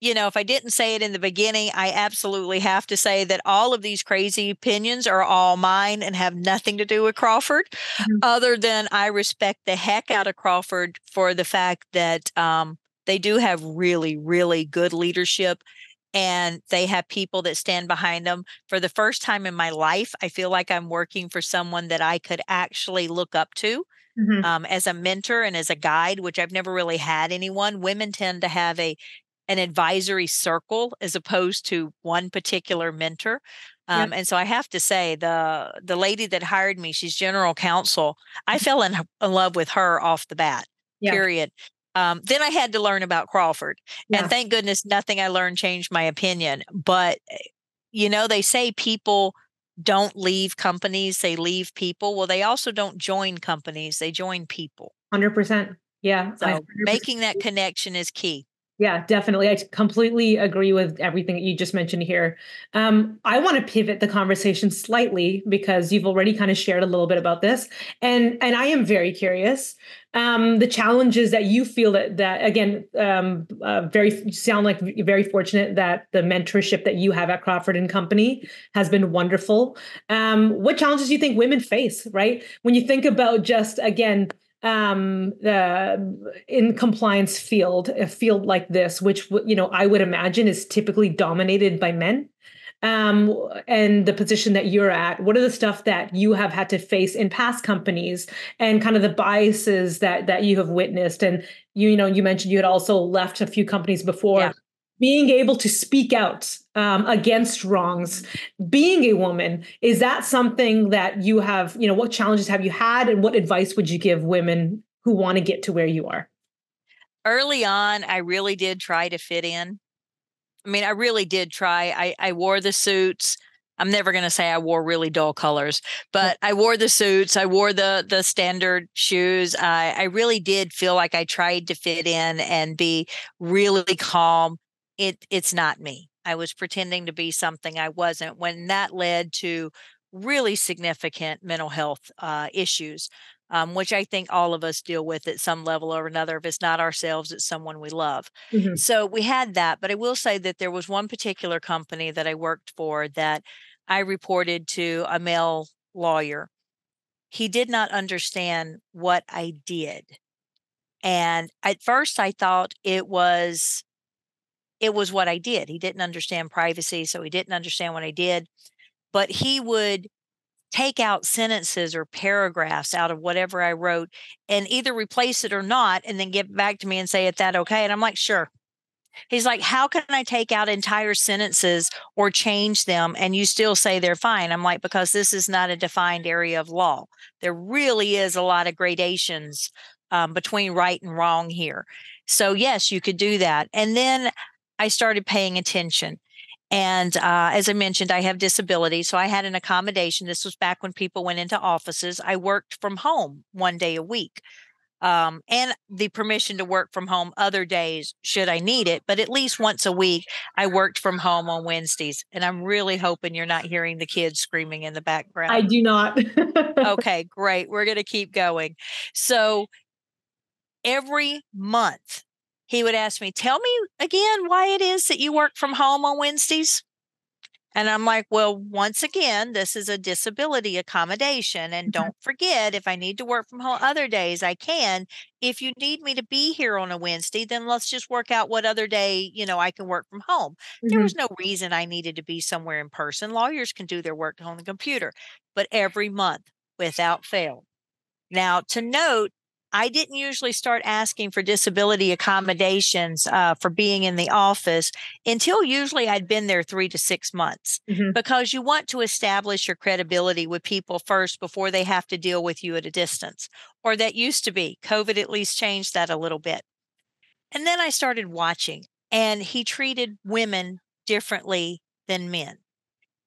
if I didn't say it in the beginning, I absolutely have to say that all of these crazy opinions are all mine and have nothing to do with Crawford, other than I respect the heck out of Crawford for the fact that they do have really, really good leadership. and they have people that stand behind them. For the first time in my life, I feel like I'm working for someone that I could actually look up to as a mentor and as a guide, which I've never really had anyone. Women tend to have an advisory circle as opposed to one particular mentor. And so I have to say, the lady that hired me, she's general counsel. I fell in love with her off the bat, period. Then I had to learn about Crawford. And thank goodness nothing I learned changed my opinion. But, they say people don't leave companies, they leave people. Well, they also don't join companies, they join people. 100%. Yeah. So 100%. Making that connection is key. Yeah, definitely. I completely agree with everything that you just mentioned here. I want to pivot the conversation slightly because you've already kind of shared a little bit about this, and I am very curious. The challenges that you feel that again, sound like very fortunate that the mentorship that you have at Crawford and Company has been wonderful. What challenges do you think women face? Right, when you think about just again. The in compliance field, a field like this, which I would imagine is typically dominated by men, and the position that you're at, what are the stuff that you have had to face in past companies, and kind of the biases that you have witnessed? And you mentioned you had also left a few companies before. Yeah. Being able to speak out against wrongs, being a woman, is that something that you have, what challenges have you had, and what advice would you give women who want to get to where you are? Early on, I really did try to fit in. I mean, I really did try. I wore the suits. I'm never going to say I wore really dull colors, but I wore the suits. I wore the standard shoes. I really did feel like I tried to fit in and be really calm. It's not me. I was pretending to be something I wasn't, when that led to really significant mental health issues, which I think all of us deal with at some level or another. If it's not ourselves, it's someone we love. Mm-hmm. So we had that. But I will say that there was one particular company that I worked for that I reported to a male lawyer. He did not understand what I did. And at first I thought it was what I did. He didn't understand privacy, so he didn't understand what I did. But he would take out sentences or paragraphs out of whatever I wrote and either replace it or not, and then get back to me and say, "Is that okay?" And I'm like, "Sure." He's like, "How can I take out entire sentences or change them and you still say they're fine?" I'm like, "Because this is not a defined area of law. There really is a lot of gradations between right and wrong here. So yes, you could do that." And then I started paying attention. And as I mentioned, I have disability. So I had an accommodation. This was back when people went into offices. I worked from home 1 day a week. And the permission to work from home other days should I need it. But at least once a week, I worked from home on Wednesdays. And I'm really hoping you're not hearing the kids screaming in the background. I do not. Okay, great. We're going to keep going. So every month, he would ask me, "Tell me again why it is that you work from home on Wednesdays." And I'm like, "Well, once again, this is a disability accommodation. And don't forget, if I need to work from home other days, I can. If you need me to be here on a Wednesday, then let's just work out what other day, I can work from home." Mm-hmm. There was no reason I needed to be somewhere in person. Lawyers can do their work on the computer, but every month without fail. Now, to note, I didn't usually start asking for disability accommodations for being in the office until usually I'd been there 3 to 6 months, mm-hmm. because you want to establish your credibility with people first before they have to deal with you at a distance. Or that used to be. COVID at least changed that a little bit. And then I started watching, and he treated women differently than men.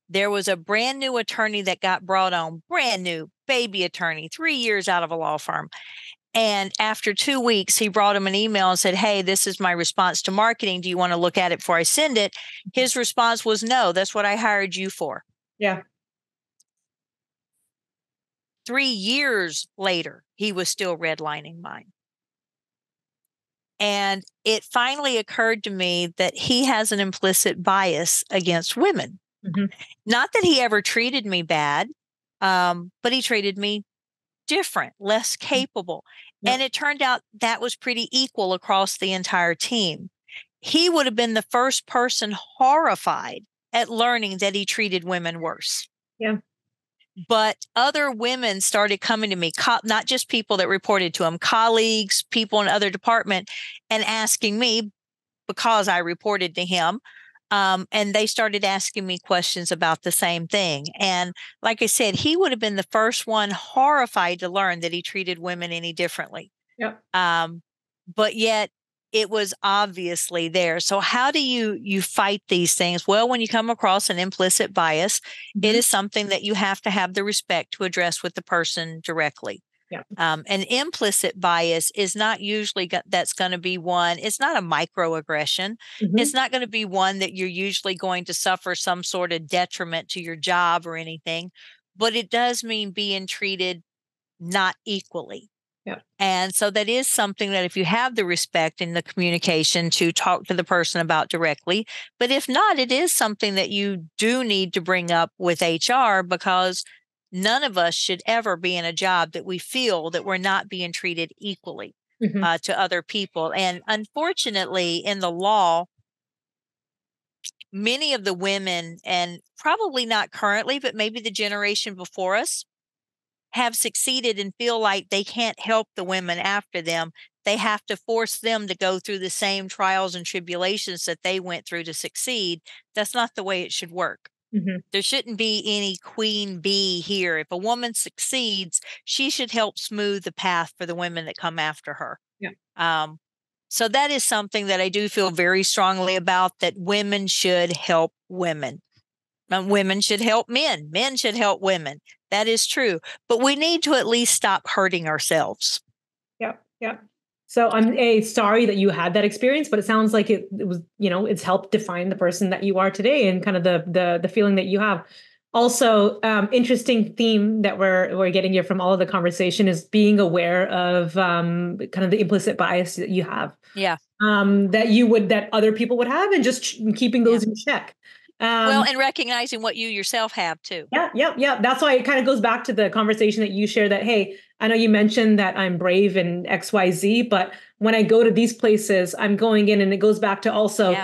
There was a brand new attorney that got brought on, brand new baby attorney, 3 years out of a law firm. And after 2 weeks, he brought him an email and said, "Hey, this is my response to marketing. Do you want to look at it before I send it?" His response was, "No, that's what I hired you for." Yeah. 3 years later, he was still redlining mine. And it finally occurred to me that he has an implicit bias against women. Mm-hmm. Not that he ever treated me bad, but he treated me different, less capable. Yep. And it turned out that was pretty equal across the entire team. he would have been the first person horrified at learning that he treated women worse. Yeah. But other women started coming to me, not just people that reported to him, colleagues, people in other department, and asking me, because I reported to him, and they started asking me questions about the same thing. And like I said, he would have been the first one horrified to learn that he treated women any differently. Yeah. But yet it was obviously there. So how do you fight these things? Well, when you come across an implicit bias, it is something that you have to have the respect to address with the person directly. Yeah. An implicit bias is not usually that's going to be one. It's not a microaggression. It's not going to be one that you're usually going to suffer some sort of detriment to your job or anything, but it does mean being treated not equally. Yeah. And so that is something that if you have the respect and the communication to talk to the person about directly, but if not, it is something that you do need to bring up with HR, because none of us should ever be in a job that we feel that we're not being treated equally to other people. And unfortunately, in the law, many of the women, and probably not currently, but maybe the generation before us, have succeeded and feel like they can't help the women after them. They have to force them to go through the same trials and tribulations that they went through to succeed. That's not the way it should work. There shouldn't be any queen bee here. If a woman succeeds, she should help smooth the path for the women that come after her. Yeah. So that is something that I do feel very strongly about, that women should help women. Women should help men. Men should help women. That is true. But we need to at least stop hurting ourselves. Yeah. Yeah. So I'm sorry that you had that experience, but it sounds like it was, it's helped define the person that you are today and kind of the feeling that you have. Also, interesting theme that we're getting here from all of the conversation is being aware of kind of the implicit bias that you have. Yeah. That other people would have, and just keeping those in check. Well, and recognizing what you yourself have too. Yeah. That's why it kind of goes back to the conversation that you share that, hey, I know you mentioned that I'm brave and XYZ, but when I go to these places, I'm going in, and it goes back to also,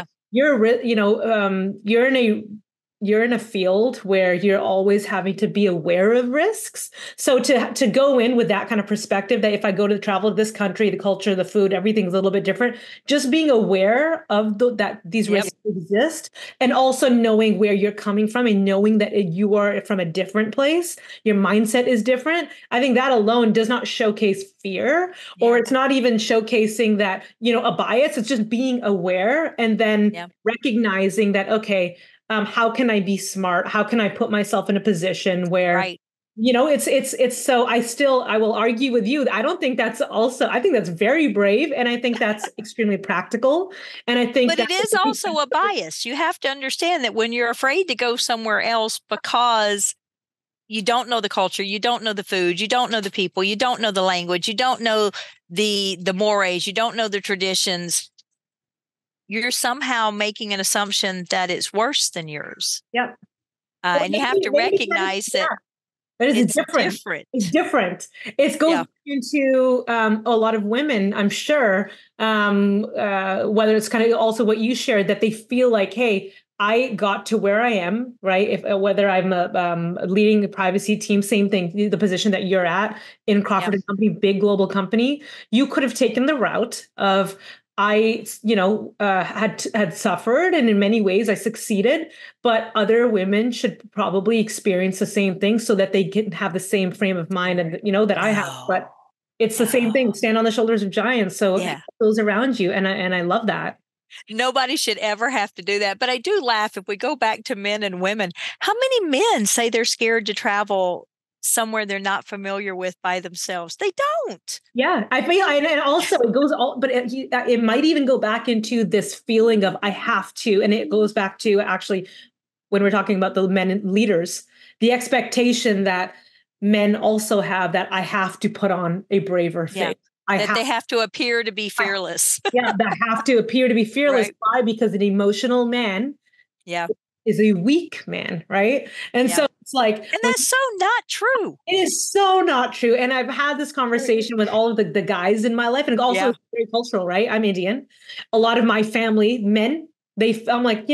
you're in a field where you're always having to be aware of risks. So to go in with that kind of perspective, that if I go to travel to this country, the culture, the food, everything's a little bit different, just being aware of that these risks exist, and also knowing where you're coming from and knowing that you are from a different place, your mindset is different. I think that alone does not showcase fear, or it's not even showcasing that, a bias. It's just being aware, and then recognizing that, okay, how can I be smart? How can I put myself in a position where, it's so I will argue with you. I think that's very brave. And I think that's extremely practical. And I think but it is also a bias. You have to understand that when you're afraid to go somewhere else because you don't know the culture, you don't know the food, you don't know the people, you don't know the language, you don't know the mores, you don't know the traditions, you're somehow making an assumption that it's worse than yours. Yeah. And you have to recognize that it's different. It's different. It goes into a lot of women, I'm sure, whether it's kind of also what you shared, that they feel like, hey, I got to where I am, right? Whether I'm leading a privacy team, same thing, the position that you're at in Crawford Company, big global company, you could have taken the route of, I, had suffered, and in many ways I succeeded, but other women should probably experience the same thing so that they can have the same frame of mind, and that I have. But it's the same thing. Stand on the shoulders of giants. So those around you, and I love that. Nobody should ever have to do that. But I do laugh, if we go back to men and women, how many men say they're scared to travel somewhere they're not familiar with by themselves? They don't. Yeah, I feel, and also it goes all, but it might even go back into this feeling of I have to, and it goes back to actually when we're talking about the men leaders, the expectation that men also have, that I have to put on a braver face. They have to appear to be fearless. They have to appear to be fearless. Why? Because an emotional man is a weak man, right? And so It's like, And that's so not true. it is so not true. And I've had this conversation with all of the guys in my life, and also it's very cultural, right? I'm Indian. A lot of my family, men, I'm like,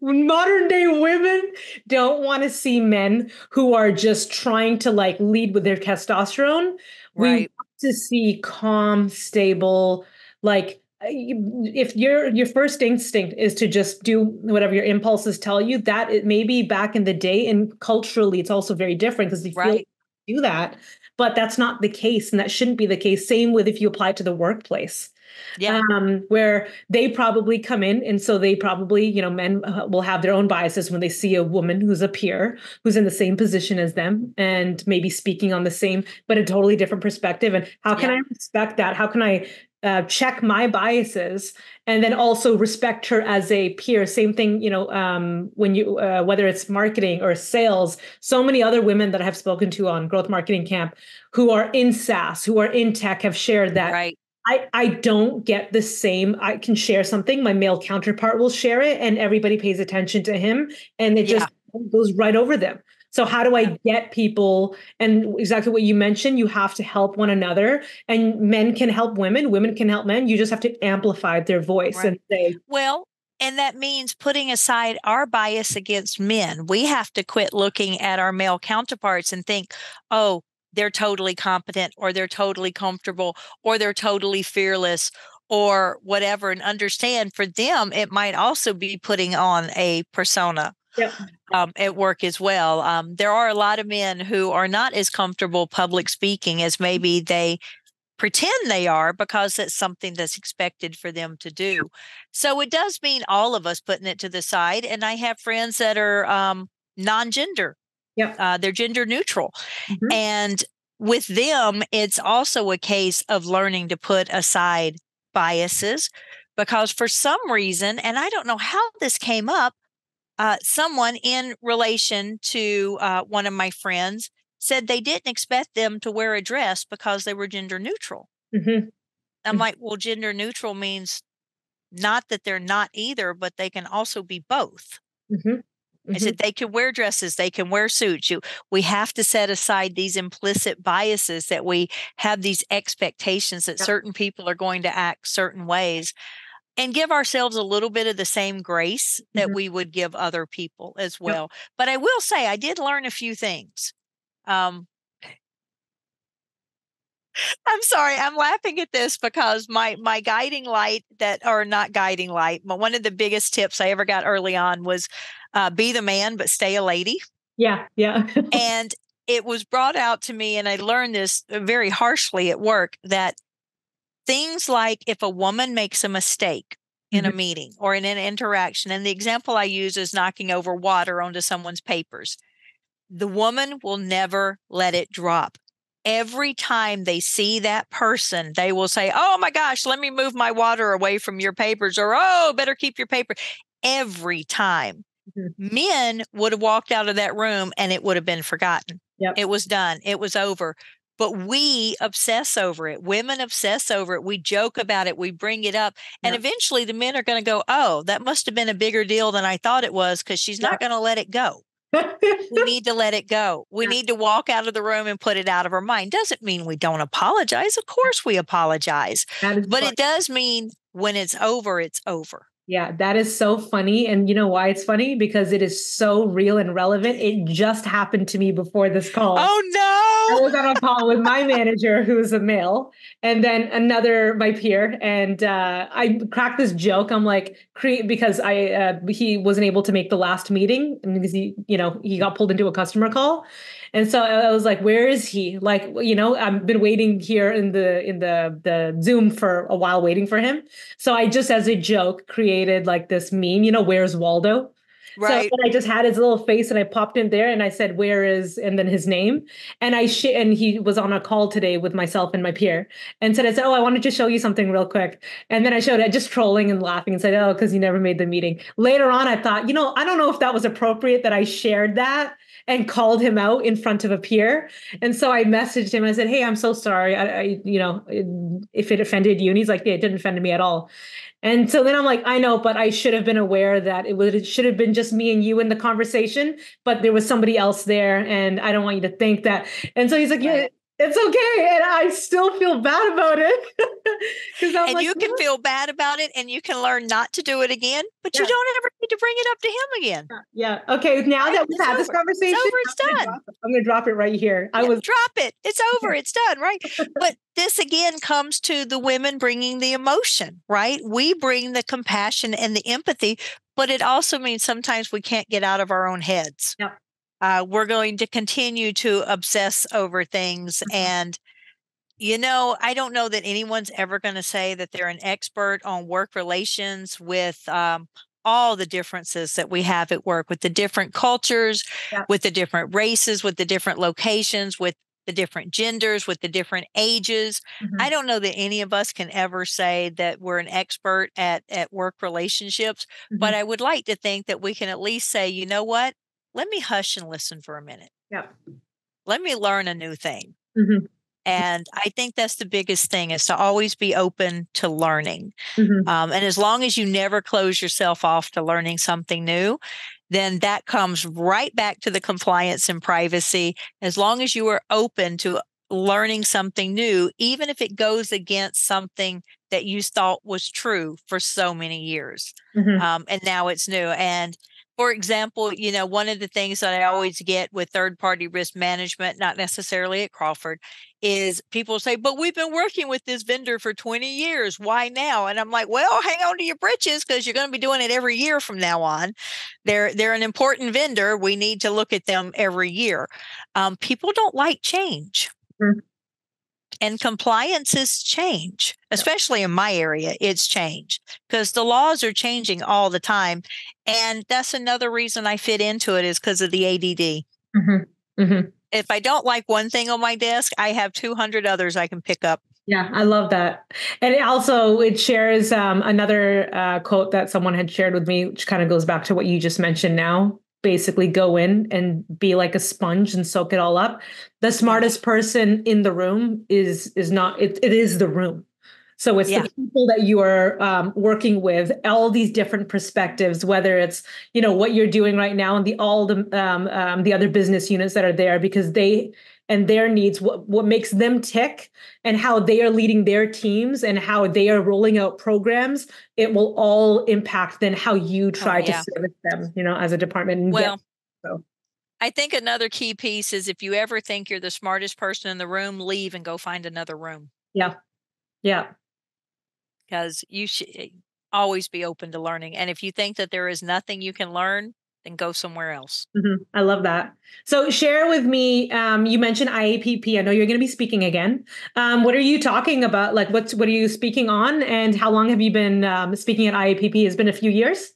modern day women don't want to see men who are just trying to like lead with their testosterone. We Right. want to see calm, stable, like if your first instinct is to just do whatever your impulses tell you, that it may be back in the day, and culturally it's also very different because you feel like you do that, but that's not the case, and that shouldn't be the case. Same with if you apply it to the workplace. Yeah. Where they probably come in, and so they probably, men will have their own biases when they see a woman who's a peer, who's in the same position as them, and maybe speaking on the same, but a totally different perspective. And how can I respect that? How can I check my biases and then also respect her as a peer? Same thing, when you, whether it's marketing or sales, so many other women that I have spoken to on Growth Marketing Camp who are in SaaS, who are in tech, have shared that. Right. I don't get the same. I can share something, my male counterpart will share it, and everybody pays attention to him, and it just goes right over them. So how do I get people? And exactly what you mentioned, you have to help one another, and men can help women, women can help men. You just have to amplify their voice and say, well, and that means putting aside our bias against men. We have to quit looking at our male counterparts and think, oh, they're totally competent, or they're totally comfortable, or they're totally fearless, or whatever, and understand for them, it might also be putting on a persona at work as well. There are a lot of men who are not as comfortable public speaking as maybe they pretend they are, because it's something that's expected for them to do. So it does mean all of us putting it to the side. And I have friends that are non-gender. They're gender neutral. And with them, it's also a case of learning to put aside biases, because for some reason, and I don't know how this came up, someone in relation to one of my friends said they didn't expect them to wear a dress because they were gender neutral. I'm like, well, gender neutral means not that they're not either, but they can also be both. I said they can wear dresses, they can wear suits. We have to set aside these implicit biases, that we have these expectations that certain people are going to act certain ways, and give ourselves a little bit of the same grace that we would give other people as well. But I will say, I did learn a few things. I'm sorry, I'm laughing at this because my guiding light or not guiding light, but one of the biggest tips I ever got early on was be the man, but stay a lady. Yeah. And it was brought out to me, and I learned this very harshly at work, that things like if a woman makes a mistake in a meeting or in an interaction, and the example I use is knocking over water onto someone's papers, the woman will never let it drop. Every time they see that person, they will say, oh my gosh, let me move my water away from your papers, or, oh, better keep your paper. Every time. Men would have walked out of that room and it would have been forgotten. It was done. It was over. But we obsess over it. Women obsess over it. We joke about it. We bring it up. And eventually the men are going to go, oh, that must have been a bigger deal than I thought it was, because she's not going to let it go. We need to let it go. We need to walk out of the room and put it out of our mind. Doesn't mean we don't apologize. Of course we apologize. But it does mean when it's over, it's over. Yeah, that is so funny. And you know why it's funny? Because it is so real and relevant. It just happened to me before this call. Oh, no. I was on a call with my manager, who is a male, and then my peer. And I cracked this joke. I'm like, because he wasn't able to make the last meeting because he got pulled into a customer call. And so I was like, where is he? Like, I've been waiting here in the Zoom for a while, waiting for him. So I just, as a joke, created like this meme, where's Waldo? Right. So I just had his little face and I popped in there and I said, and then his name. And and he was on a call today with myself and my peer, and I said, oh, I wanted to show you something real quick. And then I showed it, just trolling and laughing, and said, oh, because you never made the meeting. Later on, I thought, I don't know if that was appropriate that I shared that and called him out in front of a peer. And so I messaged him. I said, hey, I'm so sorry. I if it offended you. And he's like, yeah, it didn't offend me at all. And so then I'm like, I know, but I should have been aware that it should have been just me and you in the conversation, but there was somebody else there, and I don't want you to think that. And so he's like, yeah, Right. it's okay. And I still feel bad about it because I'm And like, you can feel bad about it and you can learn not to do it again, but you yeah, don't ever need to bring it up to him again. yeah. Okay, now Right? that we've It's had this over. It's conversation, over. It's done. I'm gonna drop it right here. I Yeah, was drop it. It's over. okay. It's done, right? But this again comes to the women bringing the emotion, right? We bring the compassion and the empathy, but it also means sometimes we can't get out of our own heads. Yep. We're going to continue to obsess over things. And, I don't know that anyone's ever going to say that they're an expert on work relations with all the differences that we have at work, with the different cultures, Yep. with the different races, with the different locations, with the different genders, with the different ages. I don't know that any of us can ever say that we're an expert at work relationships, but I would like to think that we can at least say, you know what? Let me hush and listen for a minute. Yep. Let me learn a new thing. Mm-hmm. And I think that's the biggest thing, is to always be open to learning. Mm-hmm. And as long as you never close yourself off to learning something new, then that comes right back to the compliance and privacy. As long as you are open to learning something new, even if it goes against something that you thought was true for so many years. And now it's new. And for example, one of the things that I always get with third-party risk management, not necessarily at Crawford, is people say, but we've been working with this vendor for 20 years. Why now? And I'm like, well, hang on to your britches, because you're going to be doing it every year from now on. They're an important vendor. We need to look at them every year. People don't like change. Mm-hmm. And compliance is change, especially in my area. It's change because the laws are changing all the time. And that's another reason I fit into it, is because of the ADD. Mm-hmm. Mm-hmm. If I don't like one thing on my desk, I have 200 others I can pick up. Yeah, I love that. And it shares another quote that someone had shared with me, which kind of goes back to what you just mentioned now. Basically, go in and be like a sponge and soak it all up. The smartest person in the room is not, it is the room. So it's the people that you are working with, all these different perspectives, whether it's, what you're doing right now and all the other business units that are there, because they and their needs, what makes them tick, and how they are leading their teams and how they are rolling out programs, it will all impact then how you try to service them, as a department. Well, I think another key piece is, if you ever think you're the smartest person in the room, leave and go find another room. Yeah. Yeah. Because you should always be open to learning. And if you think that there is nothing you can learn, then go somewhere else. I love that. So share with me, you mentioned IAPP. I know you're going to be speaking again. What are you talking about? Like, what are you speaking on, and how long have you been speaking at IAPP? It's been a few years?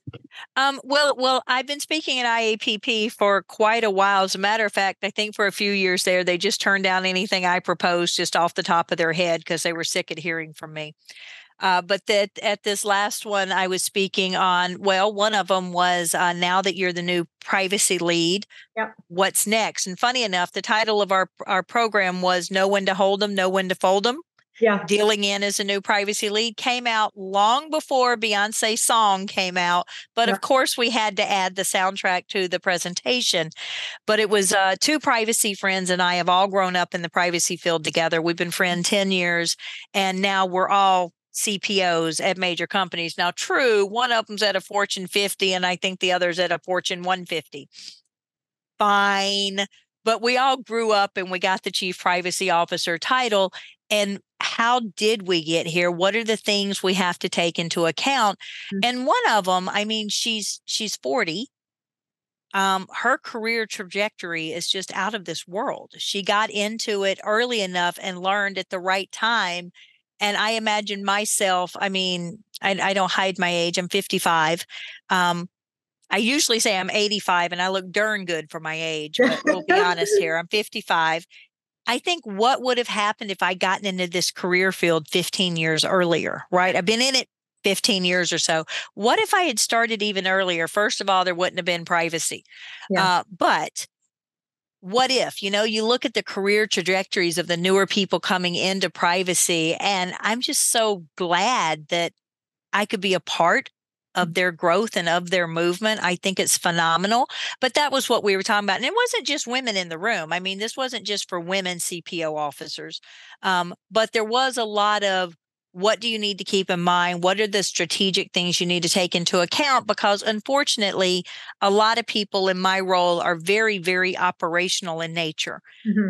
Well, I've been speaking at IAPP for quite a while. As a matter of fact, I think for a few years there, they just turned down anything I proposed just off the top of their head because they were sick of hearing from me. But that at this last one, I was speaking on, well, one of them was now that you're the new privacy lead, what's next? And funny enough, the title of our program was Know When to Hold Them, Know When to Fold Them. Yeah. Dealing in as a new privacy lead came out long before Beyonce's song came out. But of course, we had to add the soundtrack to the presentation. But it was two privacy friends and I have all grown up in the privacy field together. We've been friends 10 years, and now we're all CPOs at major companies. Now, true, one of them's at a Fortune 50, and I think the other's at a Fortune 150. Fine. But we all grew up and we got the Chief Privacy Officer title. And how did we get here? What are the things we have to take into account? And one of them, I mean, she's 40. Her career trajectory is just out of this world. She got into it early enough and learned at the right time. And I imagine myself, I mean, I don't hide my age. I'm 55. I usually say I'm 85 and I look darn good for my age, but we'll be honest here. I'm 55. I think what would have happened if I gotten into this career field 15 years earlier, right? I've been in it 15 years or so. What if I had started even earlier? First of all, there wouldn't have been privacy. But what if, you look at the career trajectories of the newer people coming into privacy, and I'm just so glad that I could be a part of their growth and of their movement. I think it's phenomenal. But that was what we were talking about. And it wasn't just women in the room. I mean, this wasn't just for women CPO officers, but there was a lot of, what do you need to keep in mind? What are the strategic things you need to take into account? Because unfortunately, a lot of people in my role are very, very operational in nature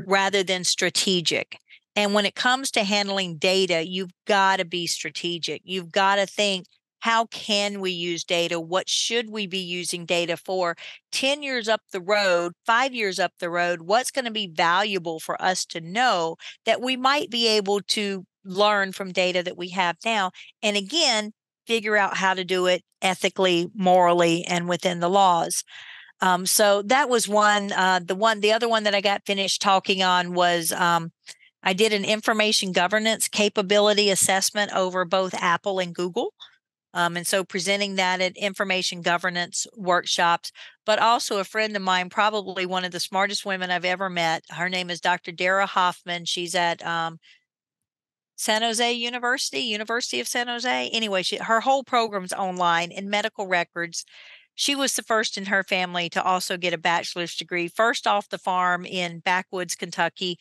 rather than strategic. And when it comes to handling data, you've got to be strategic. You've got to think, how can we use data? What should we be using data for? 10 years up the road, 5 years up the road, what's going to be valuable for us to know that we might be able to learn from data that we have now? And again, figure out how to do it ethically, morally, and within the laws. So that was one. The other one that I got finished talking on was I did an information governance capability assessment over both Apple and Google. And so presenting that at information governance workshops, but also a friend of mine, probably one of the smartest women I've ever met. Her name is Dr. Dara Hoffman. She's at San Jose University of San Jose. Anyway, her whole program's online in medical records. She was the first in her family to also get a bachelor's degree, first off the farm in backwoods Kentucky.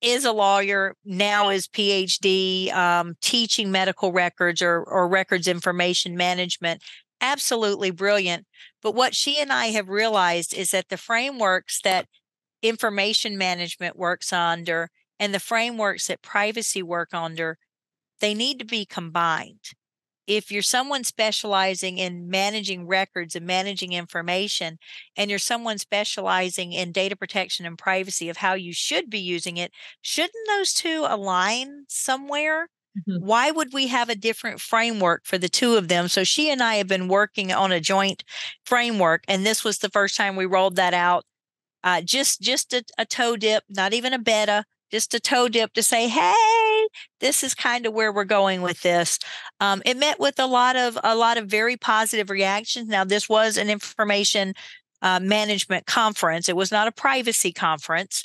Is a lawyer, now is PhD, teaching medical records or records information management. Absolutely brilliant. But what she and I have realized is that the frameworks that information management works under and the frameworks that privacy work under, they need to be combined. If you're someone specializing in managing records and managing information, and you're someone specializing in data protection and privacy of how you should be using it, shouldn't those two align somewhere? Why would we have a different framework for the two of them? So she and I have been working on a joint framework, and this was the first time we rolled that out. Just a toe dip, not even a beta, just a toe dip to say, hey, this is kind of where we're going with this. It met with a lot of very positive reactions. Now, this was an information management conference. It was not a privacy conference.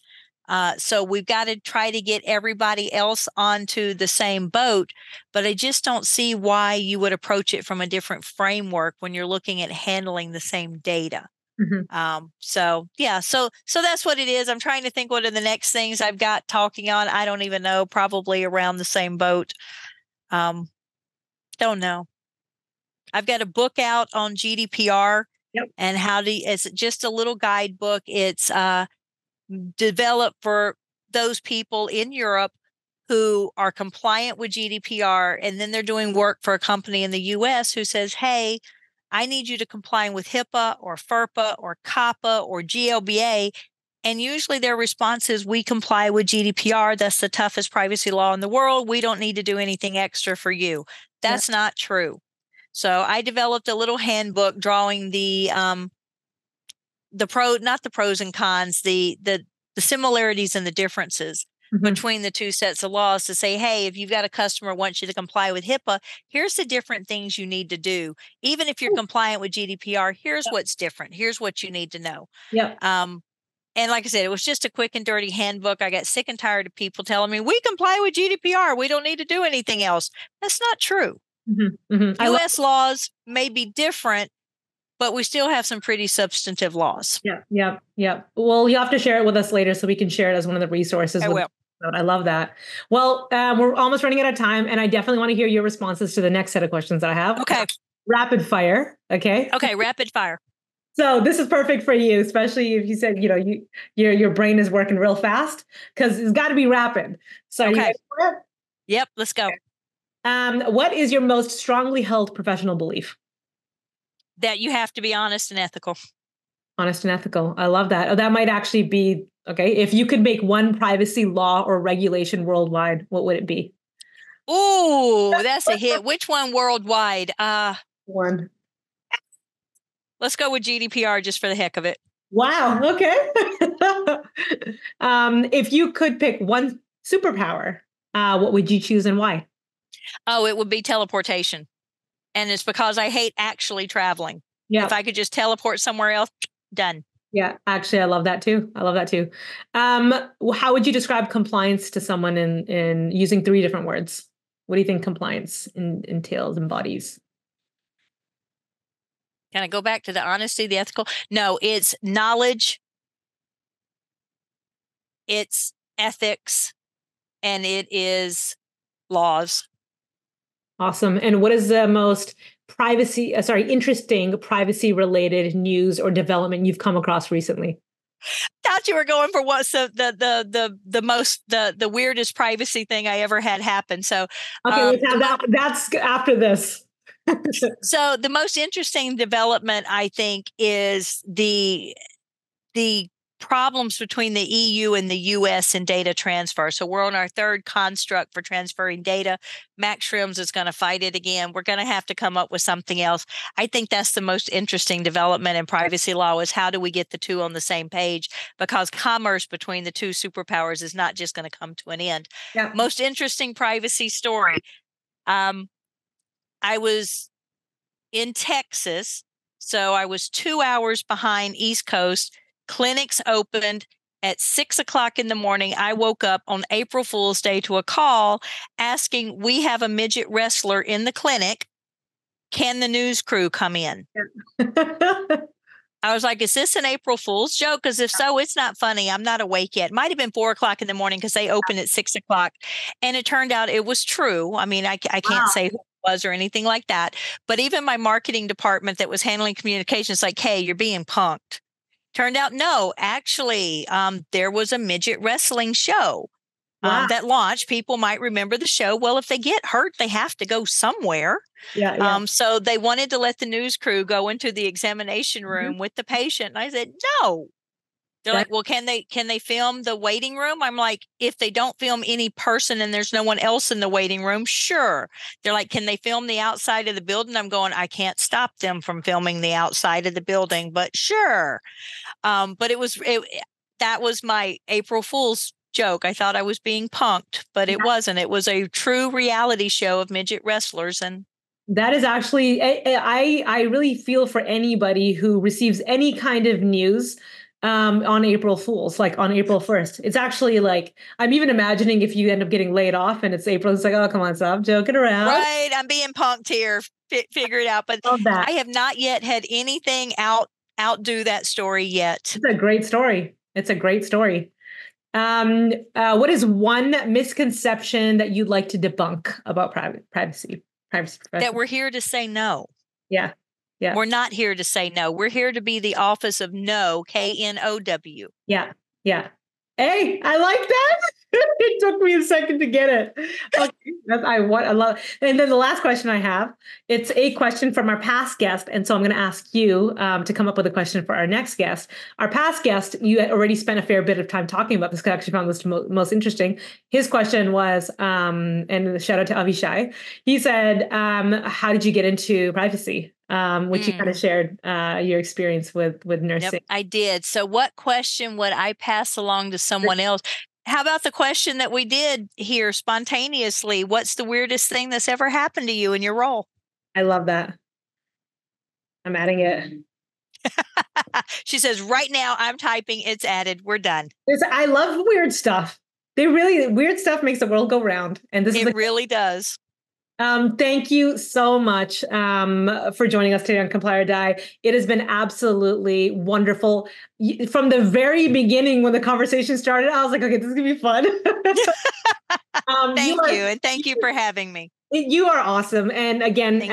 So we've got to try to get everybody else onto the same boat. But I just don't see why you would approach it from a different framework when you're looking at handling the same data. So that's what it is. I'm trying to think what are the next things I've got talking on. I don't even know, probably around the same boat. Don't know. I've got a book out on GDPR and it's just a little guidebook. It's developed for those people in Europe who are compliant with GDPR, and then they're doing work for a company in the US who says, hey, I need you to comply with HIPAA or FERPA or COPPA or GLBA. And usually their response is, we comply with GDPR. That's the toughest privacy law in the world. We don't need to do anything extra for you. That's not true. So I developed a little handbook drawing not the pros and cons, the similarities and the differences between the two sets of laws to say, hey, if you've got a customer who wants you to comply with HIPAA, here's the different things you need to do. Even if you're compliant with GDPR, here's what's different. Here's what you need to know. And like I said, it was just a quick and dirty handbook. I got sick and tired of people telling me, we comply with GDPR. We don't need to do anything else. That's not true. U.S. laws may be different, but we still have some pretty substantive laws. Yeah. Well, you have to share it with us later so we can share it as one of the resources. I will. I love that. Well, we're almost running out of time, and I definitely want to hear your responses to the next set of questions that I have. Okay. Rapid fire. Okay. Okay. Rapid fire. So this is perfect for you, especially if you said, your brain is working real fast, because it's got to be rapid. So okay. Yep. Let's go. What is your most strongly held professional belief? That you have to be honest and ethical. Honest and ethical. I love that. Oh, that might actually be, okay. If you could make one privacy law or regulation worldwide, what would it be? Ooh, that's a hit. Which one worldwide? One. Let's go with GDPR just for the heck of it. Wow. Okay. If you could pick one superpower, what would you choose and why? Oh, it would be teleportation. And it's because I hate actually traveling. Yeah. If I could just teleport somewhere else, done. Yeah, actually, I love that too. How would you describe compliance to someone in using 3 different words? What do you think compliance entails, embodies? Can I go back to the honesty, the ethical? No, it's knowledge, it's ethics, and it is laws. Awesome. And what is the most interesting privacy related news or development you've come across recently? Thought you were going for what's the weirdest privacy thing I ever had happen. So okay, let's have that. That's after this. So the most interesting development, I think, is the problems between the EU and the US in data transfer. So we're on our third construct for transferring data. Max Schrems is going to fight it again. We're going to have to come up with something else. I think that's the most interesting development in privacy law, is how do we get the two on the same page? Because commerce between the two superpowers is not just going to come to an end. Yeah. Most interesting privacy story. I was in Texas, so I was 2 hours behind East Coast. Clinics opened at 6:00 in the morning. I woke up on April Fool's Day to a call asking, we have a midget wrestler in the clinic. Can the news crew come in? I was like, is this an April Fool's joke? Because if so, it's not funny. I'm not awake yet. It might have been 4:00 in the morning because they opened at 6:00. And it turned out it was true. I mean, I can't say who it was or anything like that. But even my marketing department that was handling communications, like, hey, you're being punked. Turned out, no, actually, there was a midget wrestling show that launched. People might remember the show. Well, if they get hurt, they have to go somewhere. Yeah. So they wanted to let the news crew go into the examination room with the patient. And I said, no. They're like, well, can they film the waiting room? I'm like, if they don't film any person and there's no one else in the waiting room, sure. They're like, can they film the outside of the building? I'm going, I can't stop them from filming the outside of the building, but sure. But that was my April Fool's joke. I thought I was being punked, but it wasn't. It was a true reality show of midget wrestlers. And that is actually, I really feel for anybody who receives any kind of news on April Fool's, like on April 1st. It's actually like, I'm even imagining if you end up getting laid off and it's April, it's like, oh, come on, stop joking around. Right. I'm being punked here. Figure it out. But I have not yet had anything outdo that story yet. It's a great story. It's a great story. What is one misconception that you'd like to debunk about privacy? That we're here to say no. Yeah. Yeah. We're not here to say no. We're here to be the office of no, KNOW. Yeah. Yeah. Hey, I like that. It took me a second to get it. Okay. I love it. And then the last question I have, it's a question from our past guest. And so I'm going to ask you to come up with a question for our next guest. Our past guest, you had already spent a fair bit of time talking about this because I actually found this most interesting. His question was, and shout out to Avishai, he said, how did you get into privacy? Which you kind of shared your experience with nursing. Yep, I did. So what question would I pass along to someone else? How about the question that we did here spontaneously? What's the weirdest thing that's ever happened to you in your role? I love that. I'm adding it. She says, right now I'm typing, it's added. We're done. I love weird stuff. Weird stuff makes the world go round. And it really does. Thank you so much for joining us today on Comply or Die. It has been absolutely wonderful. From the very beginning, when the conversation started, I was like, okay, this is going to be fun. Thank you. And thank you for having me. You are awesome. And again,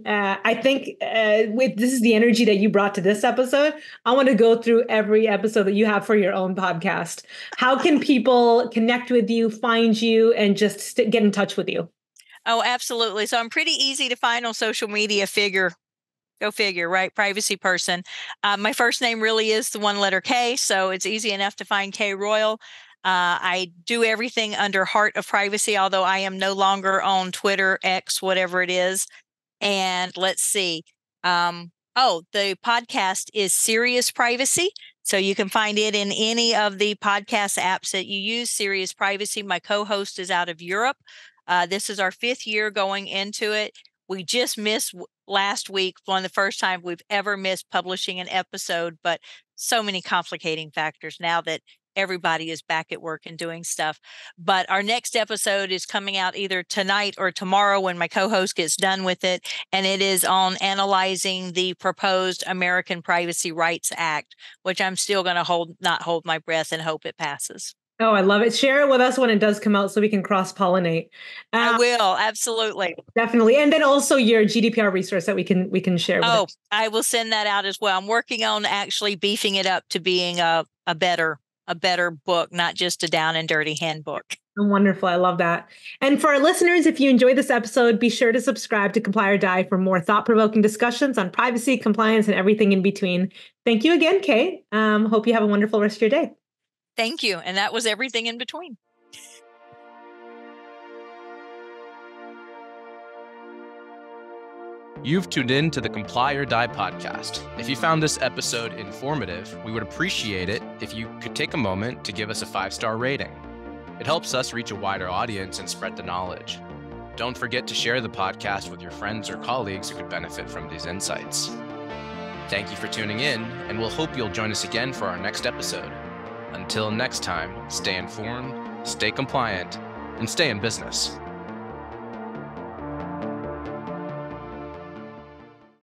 I think this is the energy that you brought to this episode. I want to go through every episode that you have for your own podcast. How can people connect with you, find you, and just get in touch with you? Oh, absolutely. So I'm pretty easy to find on social media. Go figure, right? Privacy person. My first name really is the one letter K, so it's easy enough to find K Royal. I do everything under Heart of Privacy, although I am no longer on Twitter, X, whatever it is. And let's see. The podcast is Serious Privacy. So you can find it in any of the podcast apps that you use. Serious Privacy. My co-host is out of Europe. This is our 5th year going into it. We just missed last week, one of the first time we've ever missed publishing an episode, but so many complicating factors now that everybody is back at work and doing stuff. But our next episode is coming out either tonight or tomorrow when my co-host gets done with it. And it is on analyzing the proposed American Privacy Rights Act, which I'm still going to not hold my breath and hope it passes. Oh, I love it. Share it with us when it does come out so we can cross-pollinate. I will, absolutely. Definitely. And then also your GDPR resource that we can share with us. I will send that out as well. I'm working on actually beefing it up to being a better book, not just a down and dirty handbook. Wonderful. I love that. And for our listeners, if you enjoyed this episode, be sure to subscribe to Comply or Die for more thought-provoking discussions on privacy, compliance, and everything in between. Thank you again, Kay. Hope you have a wonderful rest of your day. Thank you. And that was everything in between. You've tuned in to the Comply or Die podcast. If you found this episode informative, we would appreciate it if you could take a moment to give us a 5-star rating. It helps us reach a wider audience and spread the knowledge. Don't forget to share the podcast with your friends or colleagues who could benefit from these insights. Thank you for tuning in, and we'll hope you'll join us again for our next episode. Until next time, stay informed, stay compliant, and stay in business.